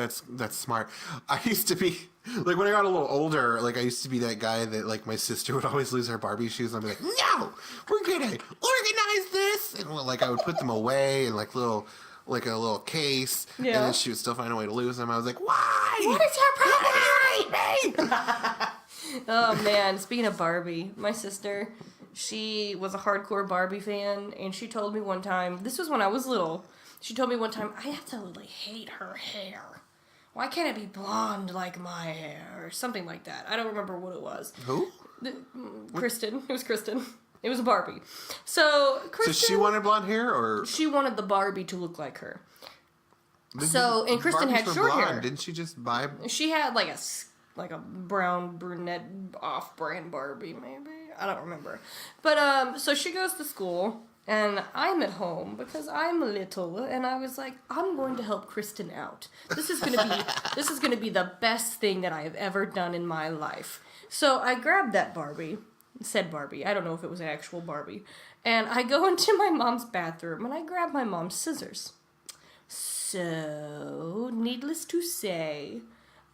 smart. I used to be like when I got a little older, like I used to be that guy that like my sister would always lose her Barbie shoes, and I'd be like, no, we're gonna organize this, and like I would put them away in like a little case, and then she would still find a way to lose them. I was like, why? What is your problem? Me? Oh man, speaking of Barbie, my sister, she was a hardcore Barbie fan, and she told me one time, this was when I was little. She told me one time, I absolutely hate her hair. Why can't it be blonde like my hair? Or something like that. I don't remember what it was. Who? Kristen. It was Kristen. It was a Barbie. So, Kristen... So she wanted blonde hair, or...? She wanted the Barbie to look like her. And Kristen had short hair. Didn't she just buy... She had like a brown brunette off-brand Barbie, maybe? I don't remember. But, so she goes to school... And I'm at home because I'm little, and I was like, I'm going to help Kristen out. This is gonna be the best thing that I have ever done in my life. So I grabbed that Barbie, said Barbie. I don't know if it was an actual Barbie, and I go into my mom's bathroom and I grab my mom's scissors. So, needless to say,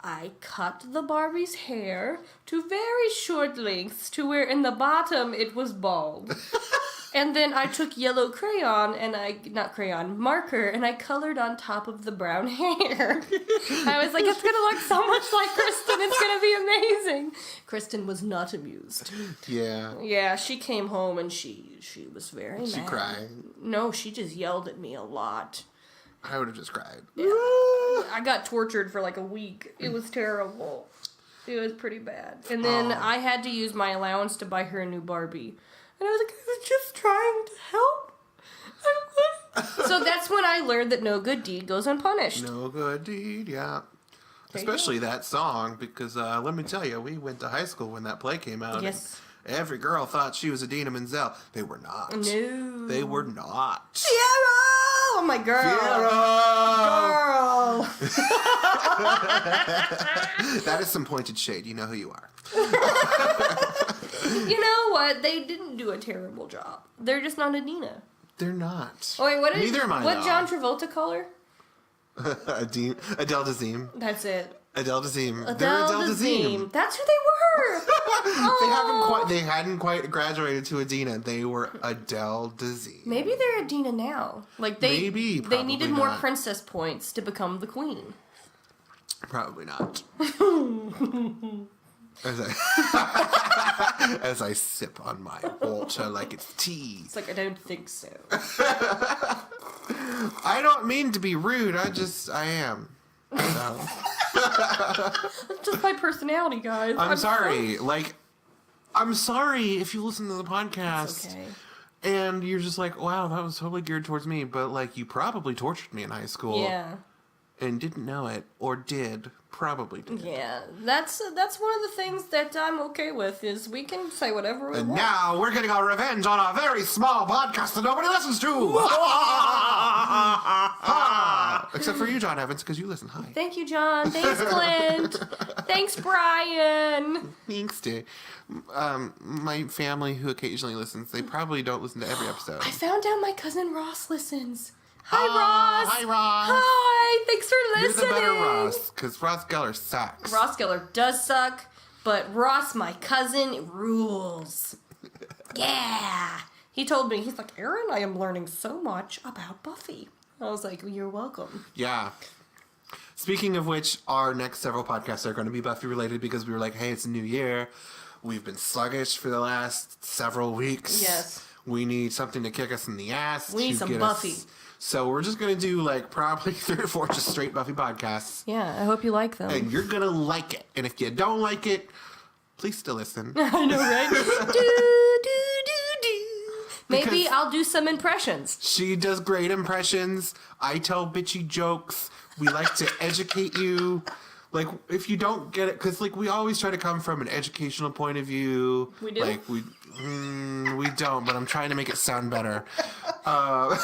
I cut the Barbie's hair to very short lengths to where in the bottom it was bald. And then I took yellow marker, and I colored on top of the brown hair. I was like, it's going to look so much like Kristen. It's going to be amazing. Kristen was not amused. Yeah. Yeah, she came home, and she was very mad. She cried? No, she just yelled at me a lot. I would have just cried. Yeah. I got tortured for like a week. It was terrible. It was pretty bad. And then I had to use my allowance to buy her a new Barbie. And I was like, I was just trying to help. So that's when I learned that no good deed goes unpunished. No good deed, yeah. There you Especially that song, because let me tell you, we went to high school when that play came out. Yes. And every girl thought she was Idina Menzel. They were not. No. They were not. Fiero! Oh, my girl. Fiero! Girl. That is some pointed shade. You know who you are. You know what? They didn't do a terrible job. They're just not Idina. They're not. Oh, wait, what Neither am I, what though. John Travolta call her? Adele Dazeem. That's it. Adele Dazeem. They're Adele Adele Dazeem. That's who they were. They hadn't quite graduated to Idina. They were Adele Dazeem. Maybe they're Idina now. Like they Maybe, they needed probably more not. princess points to become the queen. Probably not. As I sip on my water like it's tea. It's like I don't think so. I don't mean to be rude. I am. So. That's just my personality, guys. I'm sorry. I'm sorry if you listen to the podcast. It's okay. And you're just like, wow, that was totally geared towards me. But, you probably tortured me in high school. Yeah. And didn't know it. Or did. Probably did. Yeah. That's one of the things that I'm okay with, is we can say whatever we And want. now we're getting our revenge on a very small podcast that nobody listens to. Except for you, John Evans, because you listen. Hi. Thank you, John. Thanks, Clint. Thanks, Brian. Thanks, Dave. My family, who occasionally listens, they probably don't listen to every episode. I found out my cousin Ross listens. Hi, Ross. Hi, Ross. Hi. Thanks for listening. You're the better Ross, because Ross Geller sucks. Ross Geller does suck, but Ross, my cousin, rules. Yeah. He told me, he's like, Erin, I am learning so much about Buffy. I was like, well, you're welcome. Yeah. Speaking of which, our next several podcasts are going to be Buffy related, because we were like, hey, it's a new year. We've been sluggish for the last several weeks. Yes. We need something to kick us in the ass. We need to some get Buffy. us. So we're just going to do probably 3 or 4 just straight Buffy podcasts. Yeah, I hope you like them. And you're going to like it. And if you don't like it, please still listen. I know, right? Maybe Because I'll do some impressions. she does great impressions. I tell bitchy jokes. We like to educate you. If you don't get it, because we always try to come from an educational point of view. We do? We don't, but I'm trying to make it sound better. But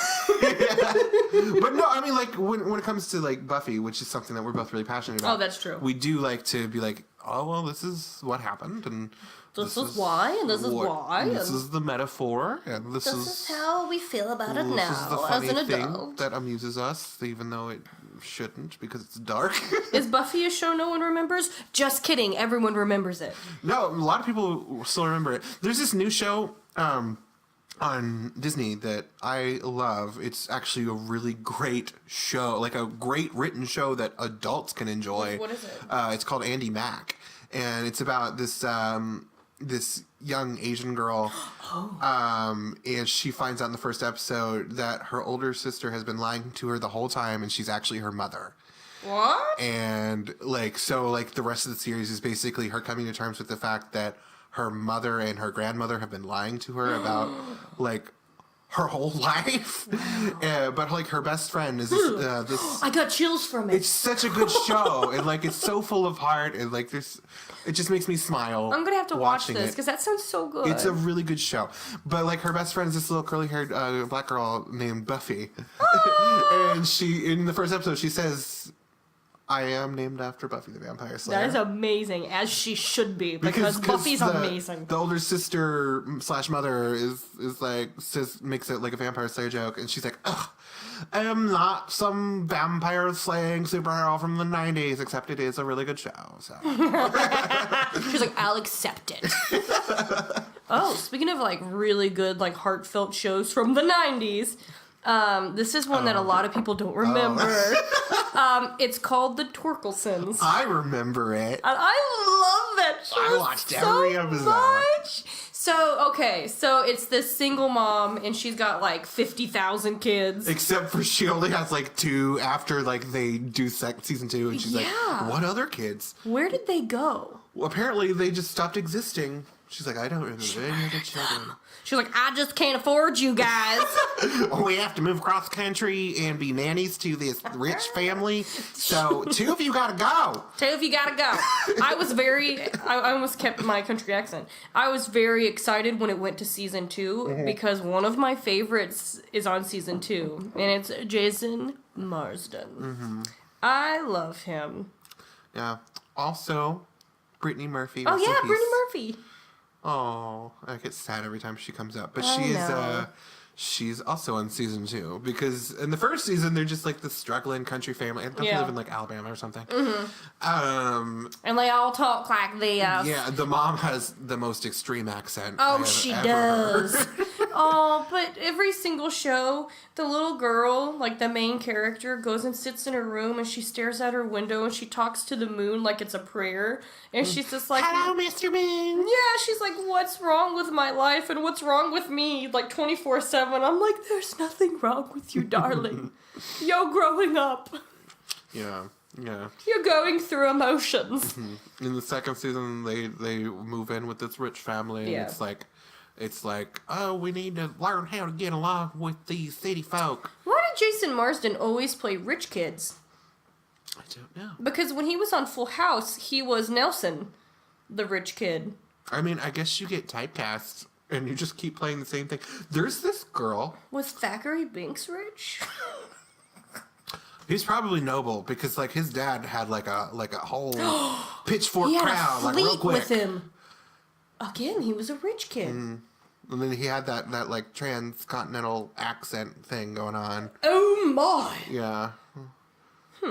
no, I mean, when it comes to Buffy, which is something that we're both really passionate about. Oh, that's true. We do like to be oh well, this is what happened, and This is why, and this is why. This and is the metaphor, and this is how we feel about it this is the now funny as an thing adult. that amuses us, even though it shouldn't, because it's dark. Is Buffy a show no one remembers? Just kidding. Everyone remembers it. No, a lot of people still remember it. There's this new show on Disney that I love. It's actually a really great show, a great written show that adults can enjoy. What is it? It's called Andy Mack, and it's about this this young Asian girl. And she finds out in the first episode that her older sister has been lying to her the whole time, and she's actually her mother. What? And the rest of the series is basically her coming to terms with the fact that her mother and her grandmother have been lying to her about her whole life. But her best friend is this I got chills from it. it's such a good show, and it's so full of heart, and it just makes me smile. I'm gonna have to watch watching this it. because that sounds so good. It's a really good show. But her best friend is this little curly-haired black girl named Buffy. And she, in the first episode, she says, I am named after Buffy the Vampire Slayer. That is amazing, as she should be, because Buffy's amazing. The older sister / mother makes it a vampire slayer joke, and she's like, ugh, I am not some vampire slaying superhero from the 90s, except it is a really good show. So She's like, I'll accept it. Oh, speaking of really good heartfelt shows from the 90s, this is one that a lot of people don't remember. It's called the Torkelsons. I remember it. And I love that show I watched so every episode. much. So it's this single mom, and she's got 50,000 kids. Except for she only has 2 after they do season 2, and she's Yeah. what other kids? Where did they go? Well, apparently they just stopped existing She's like, I don't remember any of the children. She's like, I just can't afford you guys. We have to move across the country and be nannies to this rich family. So 2 of you gotta go. 2 of you gotta go. I almost kept my country accent. I was very excited when it went to season 2 because one of my favorites is on season 2, and it's Jason Marsden. I love him. Yeah. Also, Brittany Murphy. Oh yeah, Brittany Murphy. Oh, I get sad every time she comes up. But I she's also on season 2 because in the first season they're just like the struggling country family. Don't they live in like Alabama or something? And they all talk like this. Yeah, the mom has the most extreme accent. Oh, she does. Oh, but every single show, the little girl, like the main character, goes and sits in her room and she stares out her window and she talks to the moon like it's a prayer. And she's just like, Hello, Mr. Moon. yeah, she's like, what's wrong with my life and what's wrong with me? Like 24/7. I'm like, there's nothing wrong with you, darling. You're growing up. Yeah. You're going through emotions. In the second season, they move in with this rich family, and Yeah. it's like, oh, we need to learn how to get along with these city folk. Why did Jason Marsden always play rich kids? I don't know. Because when he was on Full House, he was Nelson, the rich kid. I mean, I guess you get typecast, and you just keep playing the same thing. There's this girl. Was Thackeray Binks rich? He's probably noble because like his dad had like a whole pitchfork He had crowd, a like real fleet quick. with him. Again, he was a rich kid. And then he had that like transcontinental accent thing going on. Oh my! Yeah.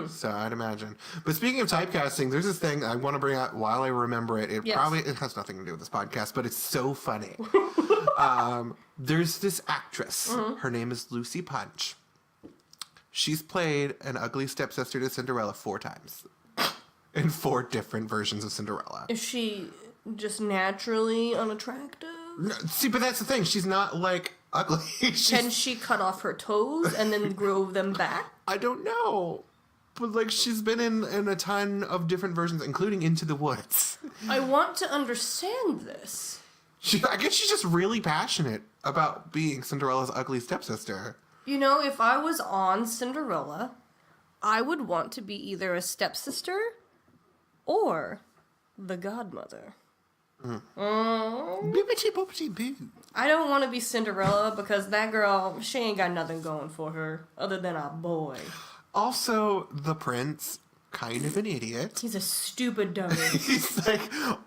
So I'd imagine. But speaking of typecasting, there's this thing I want to bring up while I remember it. It has nothing to do with this podcast, but it's so funny. There's this actress. Her name is Lucy Punch. She's played an ugly stepsister to Cinderella 4 times. In 4 different versions of Cinderella. Is she just naturally unattractive? No, see, but that's the thing. She's not like ugly. Can she cut off her toes and then grow them back? I don't know. But like she's been in a ton of different versions, including Into the Woods. I want to understand this. I guess she's just really passionate about being Cinderella's ugly stepsister. You know, if I was on Cinderella, I would want to be either a stepsister or the godmother. Bibbity bobbity boo. I don't want to be Cinderella because that girl, she ain't got nothing going for her other than a boy. Also, the prince, kind of an idiot. He's a stupid dummy. He's like,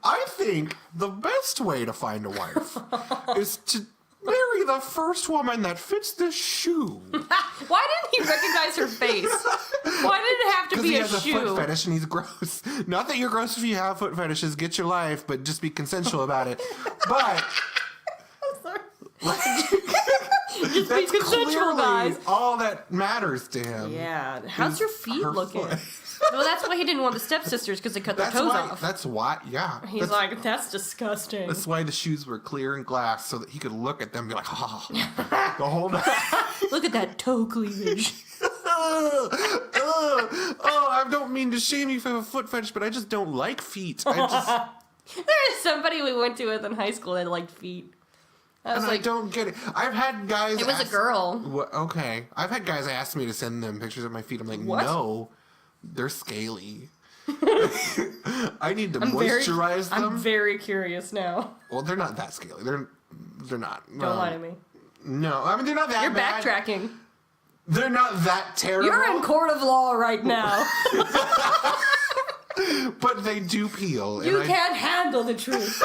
I think the best way to find a wife is to marry the first woman that fits this shoe. Why didn't he recognize her face? Why did it have to be a shoe? Because he has a foot fetish and he's gross. Not that you're gross if you have foot fetishes. Get your life, but just be consensual about it. But Just be consensual, guys. All that matters to him. Yeah. How's your feet looking? foot. Well, that's why he didn't want the stepsisters, because they cut their toes off. That's why, yeah. He's like, that's disgusting. That's why the shoes were clear and glass, so that he could look at them and be like, oh, the whole night. Look at that toe cleavage. I don't mean to shame you for a foot fetish, but I just don't like feet. There is somebody we went to with in high school that liked feet. I don't get it. I've had guys. It was a girl. Okay. I've had guys ask me to send them pictures of my feet. I'm like, what? No, they're scaly. I need to moisturize them. I'm very curious now. Well, they're not that scaly. They're not. Don't lie to me. No, I mean they're not that. You're bad. backtracking. They're not that terrible. You're in court of law right now. But they do peel. You can't handle the truth.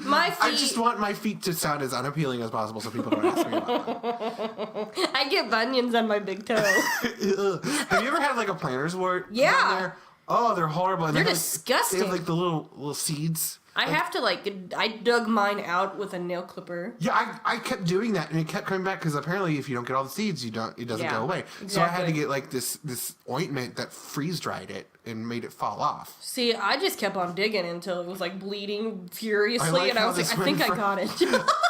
My feet. I just want my feet to sound as unappealing as possible so people don't ask me about them. I get bunions on my big toe. Have you ever had like a planter's wart? Yeah. There? Oh, they're horrible. And They're they disgusting. They have like the little seeds. I dug mine out with a nail clipper. Yeah, I kept doing that, and it kept coming back because apparently, if you don't get all the seeds, it doesn't go away. Exactly. So I had to get like this ointment that freeze dried it and made it fall off. See, I just kept on digging until it was like bleeding furiously, and I was like, I think I got it.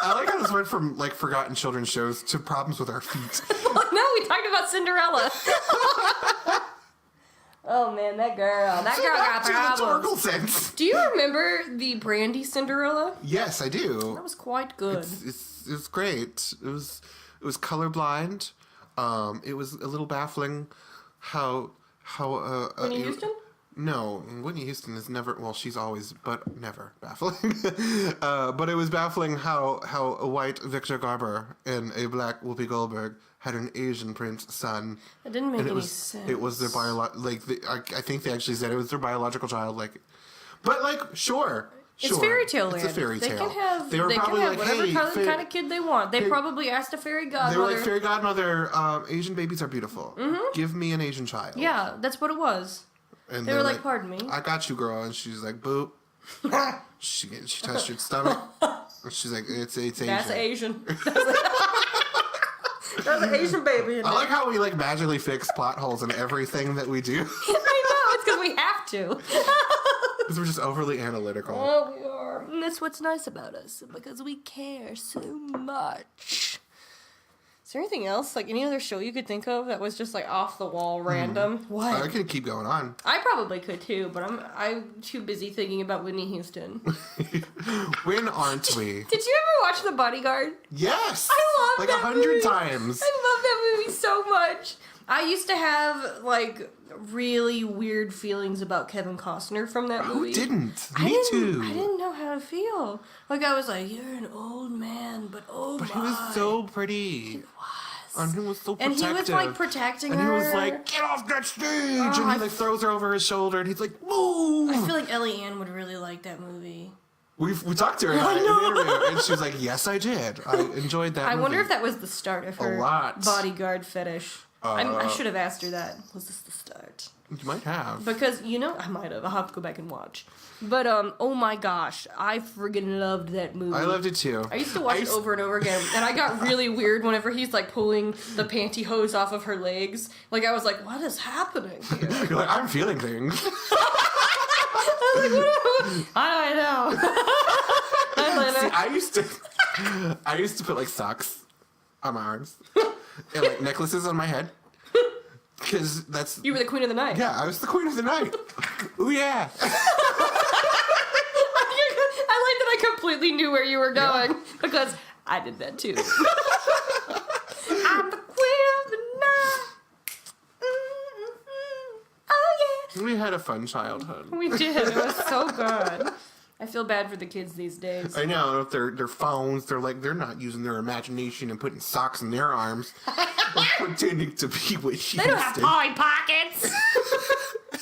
I like how this went from like forgotten children's shows to problems with our feet. No, we talked about Cinderella. Oh man, that girl got Back to the problems. Torkelsons. Do you remember the Brandy Cinderella? Yes, I do. That was quite good. It was great. It was colorblind. It was a little baffling how Whitney Houston? No, Whitney Houston is never. Well, she's always, but never baffling. But it was baffling how a white Victor Garber and a black Whoopi Goldberg had an Asian prince son. That didn't make any sense. sense. It was their I think they actually said it was their biological child. Like, but like, sure. It's fairy tale land. It's a fairy tale. They can have, they were probably like, whatever hey, kind of kid they want. They probably asked a fairy godmother. They were like, fairy godmother, Asian babies are beautiful. Mm-hmm. Give me an Asian child. Yeah, that's what it was. And they were like, pardon me. I got you, girl. And she's like, boop. she touched your stomach. And she's like, it's Asian. That's Asian. That's an Asian baby. I like how we like magically fix plot holes in everything that we do. I know, it's because we have to. Because we're just overly analytical. Oh, we are. And that's what's nice about us, because we care so much. Is there anything else, like any other show you could think of that was just like off the wall random? What? I could keep going on. I probably could too, but I'm too busy thinking about Whitney Houston. When aren't we? Did you ever watch The Bodyguard? Yes! I love like that 100 movie. times. I love that movie so much. I used to have like really weird feelings about Kevin Costner from that movie. Who didn't? Me too. I didn't know how to feel. Like I was like, you're an old man, but But he was so pretty. He was. And he was so protective. And he was like protecting and her. And he was like, get off that stage! And he like throws her over his shoulder and he's like, move! I feel like Ellie Ann would really like that movie. We talked to her about it in the interview, and she was like, yes, I did. I enjoyed that movie. I wonder if that was the start of her bodyguard fetish. I should have asked her that. Was this the start? You might have. Because, I might have. I'll have to go back and watch. But, oh my gosh, I friggin' loved that movie. I loved it too. I used to watch it over and over again, and I got really weird whenever he's, like, pulling the pantyhose off of her legs. Like, I was like, what is happening here? You're like, I'm feeling things. I was like, what? I don't know. See, I used to put, like, socks on my arms and, like, necklaces on my head. Because that's... You were the queen of the night. Yeah, I was the queen of the night. Ooh, yeah. I like that I completely knew where you were going. Yeah. Because I did that too. I'm the queen of the night. Oh, yeah. We had a fun childhood. We did. It was so good. I feel bad for the kids these days. I know. If their phones, they're not using their imagination and putting socks in their arms. Or pretending to be what They don't have Polly Pockets.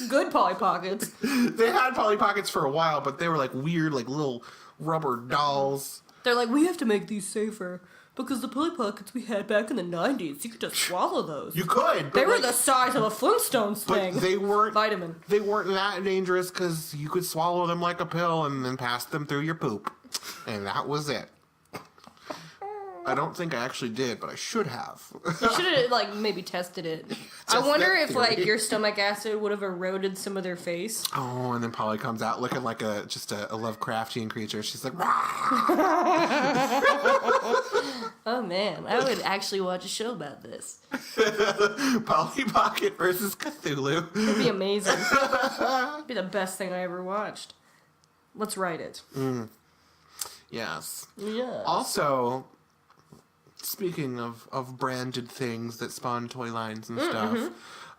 Good Polly Pockets. They had Polly Pockets for a while, but they were like weird, like little rubber dolls. They're like, we have to make these safer. Because the Polly Pockets we had back in the 90s, you could just swallow those. You could. They were the size of a Flintstones thing. But they weren't... Vitamin. They weren't that dangerous because you could swallow them like a pill and then pass them through your poop. And that was it. I don't think I actually did, but I should have. You should have, like, maybe tested it. I wonder if, like, your stomach acid would have eroded some of their face. Oh, and then Polly comes out looking like just a Lovecraftian creature. She's like, oh, man. I would actually watch a show about this. Polly Pocket versus Cthulhu. It'd be amazing. It'd be the best thing I ever watched. Let's write it. Yes. Yeah. Also... Speaking of branded things that spawn toy lines and stuff,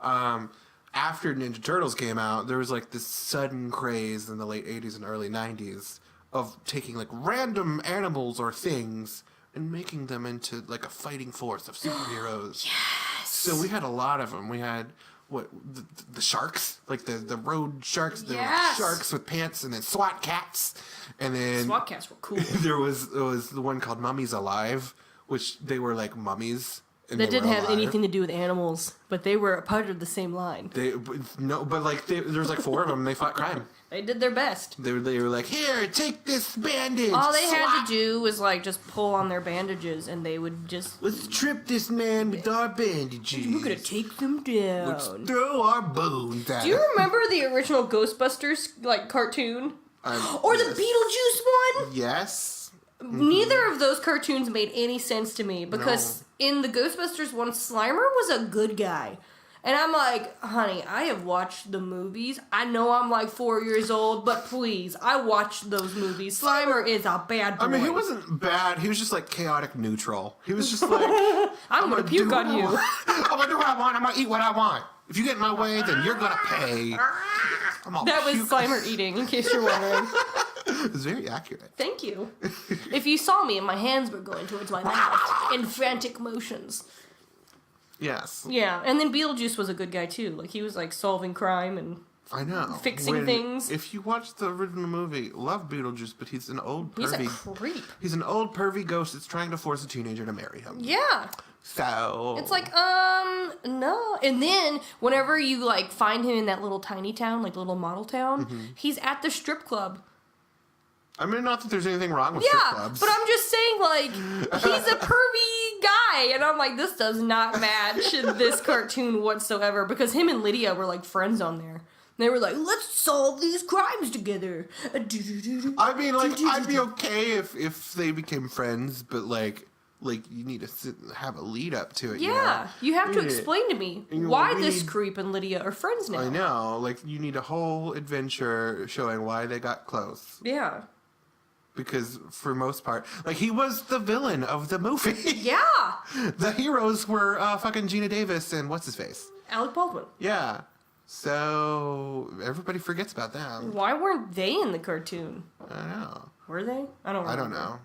after Ninja Turtles came out, there was like this sudden craze in the late 80s and early 90s of taking like random animals or things and making them into like a fighting force of superheroes. Yes! So we had a lot of them. We had the sharks, like the road sharks. There were sharks with pants, and then SWAT cats, and then SWAT cats were cool. there was the one called Mummies Alive, which they were like mummies. And that didn't have anything to do with animals, but they were a part of the same line. There was like 4 of them. And they fought crime. They did their best. They were like, here, take this bandage. All they had to do was like just pull on their bandages, and they would just let's trip this man with our bandages. We're gonna take them down. Let's throw our bones at Do you remember the original Ghostbusters like cartoon, or the Beetlejuice one? Yes. Neither of those cartoons made any sense to me because in the Ghostbusters one, Slimer was a good guy. And I'm like, honey, I have watched the movies. I know I'm like 4 years old, but please, I watched those movies. Slimer is a bad boy. I mean, he wasn't bad. He was just like chaotic neutral. He was just like, I'm gonna puke on you. I'm gonna do what I want. I'm gonna eat what I want. If you get in my way, then you're gonna pay. That was Slimer eating, in case you're wondering. It was very accurate. Thank you. If you saw me and my hands were going towards my mouth in frantic motions. Yes. Yeah, and then Beetlejuice was a good guy too. Like, he was like solving crime and I know. fixing things. If you watch the original movie, love Beetlejuice, but he's an old pervy. He's a creep. He's an old pervy ghost that's trying to force a teenager to marry him. Yeah. So It's like, no. And then, whenever you, like, find him in that little tiny town, like, little model town, he's at the strip club. I mean, not that there's anything wrong with strip clubs. But I'm just saying, like, he's a pervy guy. And I'm like, this does not match this cartoon whatsoever. Because him and Lydia were, like, friends on there. They were like, let's solve these crimes together. I mean, like, I'd be okay if they became friends, but, like you need to have a lead up to it. Yeah, you have to explain to me why this creep and Lydia are friends now. I know, like, you need a whole adventure showing why they got close. Yeah. Because, for most part, like, he was the villain of the movie. Yeah! The heroes were fucking Gina Davis and what's-his-face? Alec Baldwin. Yeah. So, everybody forgets about them. Why weren't they in the cartoon? I don't know. Were they? I don't know.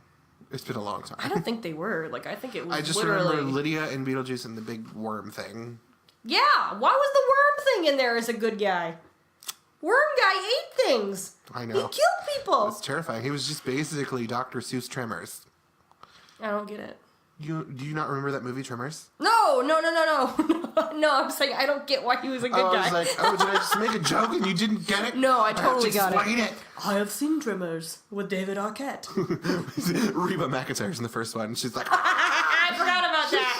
It's been a long time. I don't think they were. Like, I think it was I just literally... remember Lydia and Beetlejuice and the big worm thing. Yeah! Why was the worm thing in there as a good guy? Worm guy ate things! I know. He killed people! It's terrifying. He was just basically Dr. Seuss Tremors. I don't get it. Do you not remember that movie, Tremors? No! No, I'm saying I don't get why he was a good guy. I was like, did I just make a joke and you didn't get it? No, I totally got explain it. I have seen Tremors with David Arquette. Reba McEntire's in the first one. She's like, I forgot about that.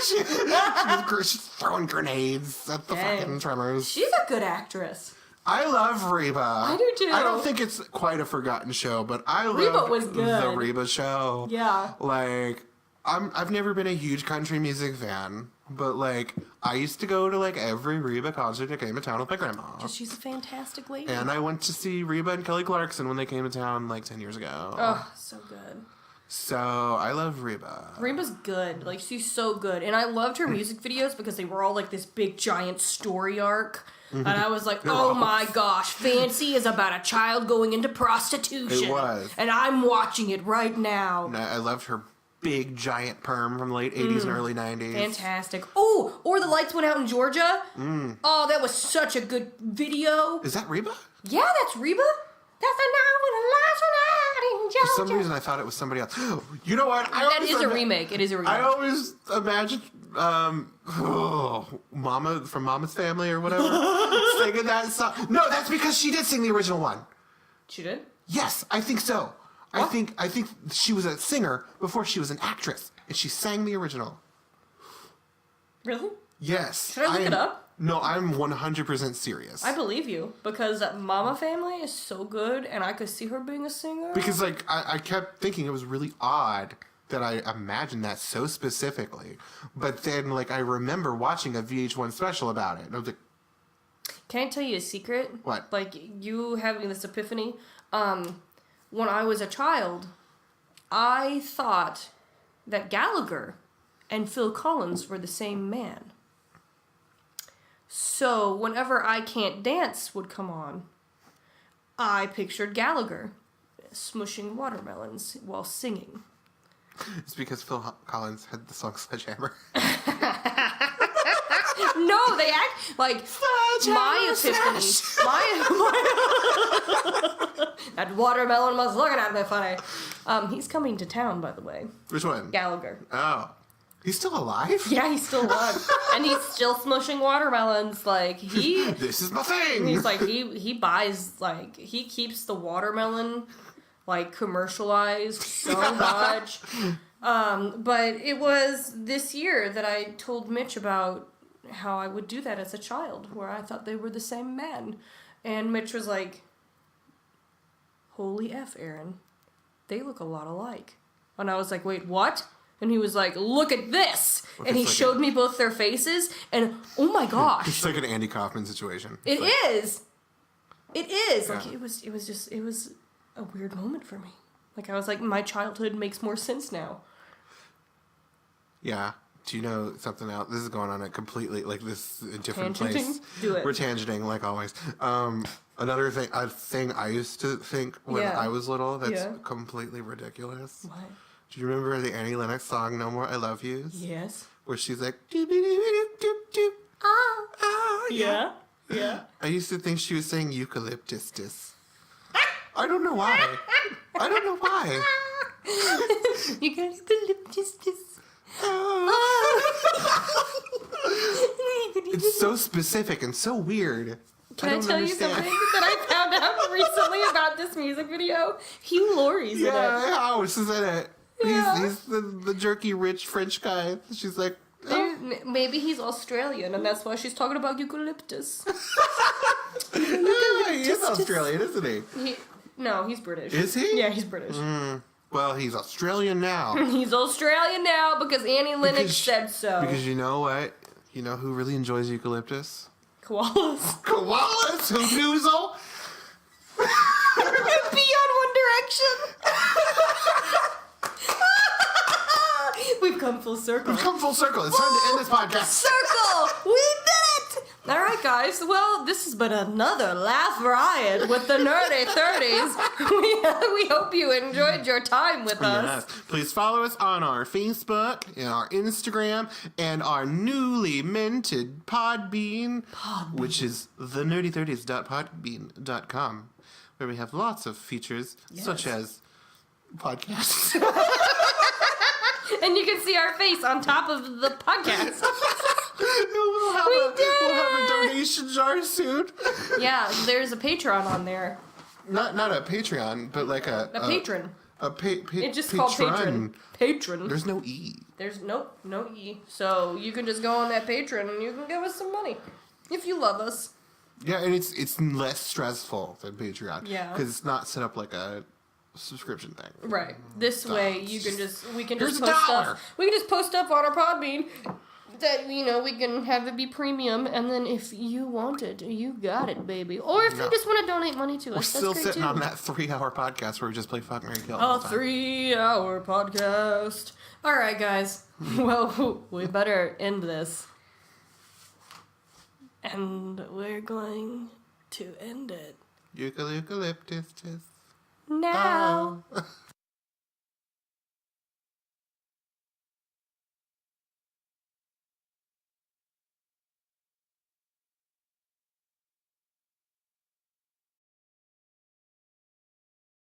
she's throwing grenades at the fucking Tremors. She's a good actress. I love Reba. I do too. I don't think it's quite a forgotten show, but I Reba love was good. the Reba show. Yeah. Like, I've never been a huge country music fan, but, like, I used to go to, like, every Reba concert that came to town with my grandma. Because she's a fantastic lady. And I went to see Reba and Kelly Clarkson when they came to town, like, 10 years ago. Oh, so good. So, I love Reba. Reba's good. Like, she's so good. And I loved her music videos because they were all, like, this big, giant story arc. And I was like, oh my gosh, Fancy is about a child going into prostitution. It was. And I'm watching it right now. And I loved her big, giant perm from the late 80s and early 90s. Fantastic. Oh, or The Lights Went Out in Georgia. Oh, that was such a good video. Is that Reba? Yeah, that's Reba. That's the night when the lights went out in Georgia. For some reason, I thought it was somebody else. You know what? That is a remake. It is a remake. I always imagined Mama from Mama's Family or whatever singing that song. No, that's because she did sing the original one. She did? Yes, I think so. What? I think she was a singer before she was an actress, and she sang the original. Really? Yes. Should I look it up? No, I'm 100% serious. I believe you, because Mama Family is so good, and I could see her being a singer. Because, like, I kept thinking it was really odd that I imagined that so specifically. But then, like, I remember watching a VH1 special about it. And I was like, can I tell you a secret? What? Like, you having this epiphany. When I was a child, I thought that Gallagher and Phil Collins were the same man. So, whenever I Can't Dance would come on, I pictured Gallagher smushing watermelons while singing. It's because Phil Collins had the song Sledgehammer. No, they act like my epiphany. That watermelon was looking at me funny. He's coming to town, by the way. Which one? Gallagher. Oh. He's still alive? Yeah, he's still alive. And he's still smushing watermelons. Like, This is my thing! He's like, he buys, like, he keeps the watermelon, like, commercialized so much. But it was this year that I told Mitch about how I would do that as a child, where I thought they were the same man. And Mitch was like, holy F, Erin. They look a lot alike. And I was like, wait, what? And he was like, look at this! And he like showed me both their faces, and oh my gosh. It's like an Andy Kaufman situation. It is. It is. Yeah. Like, it was a weird moment for me. Like, I was like, my childhood makes more sense now. Yeah. Do you know something else? This is going on a completely, like, this a different place. Tangenting? Do it. We're tangenting, like always. Another thing, a thing I used to think when I was little that's completely ridiculous. What? Do you remember the Annie Lennox song, No More I Love Yous? Yes. Where she's like, doop, doop, doop, doop, doop. Ah, Yeah. Yeah. I used to think she was saying eucalyptus. I don't know why. I don't know why. You got eucalyptus. It's so specific and so weird. Can I don't tell understand. you something that I found out recently about this music video? Hugh Laurie's in it. Yeah, House is in it. Yeah. He's the jerky rich French guy. She's like, oh. Maybe he's Australian, and that's why she's talking about eucalyptus. Yeah, he is Australian, isn't he? No, he's British. Is he? Yeah, he's British. Well, he's Australian now. He's Australian now because Annie Lennox said so. Because you know what? You know who really enjoys eucalyptus? Koalas. Koalas who noozle. Be on One Direction. We've come full circle. We've come full circle. It's time to end this podcast. Circle! We did it! Alright, guys. Well, this has been another laugh riot with the Nerdy 30s. We hope you enjoyed your time with us. Yes. Please follow us on our Facebook and our Instagram and our newly minted Podbean, which is thenerdy30s.podbean.com, where we have lots of features such as podcasts. And you can see our face on top of the podcast. We'll have a donation jar soon. Yeah, there's a Patreon on there. Not a Patreon, but like a patron. It's just called patron. Patron. There's no E. There's no E. So you can just go on that Patreon and you can give us some money. If you love us. Yeah, and it's less stressful than Patreon. Yeah. Because it's not set up like a subscription thing. Right. This way we can just Here's post $1. stuff. We can just post stuff on our Podbean that, we can have it be premium, and then if you want it, you got it, baby. Or if you just want to donate money to us, that's We're still great sitting too. on that 3-hour podcast where we just play Fuck, Marry, Kill. A 3-hour podcast. All right, guys. Well, we better end this. And we're going to end it Eucalyptus. now. Oh.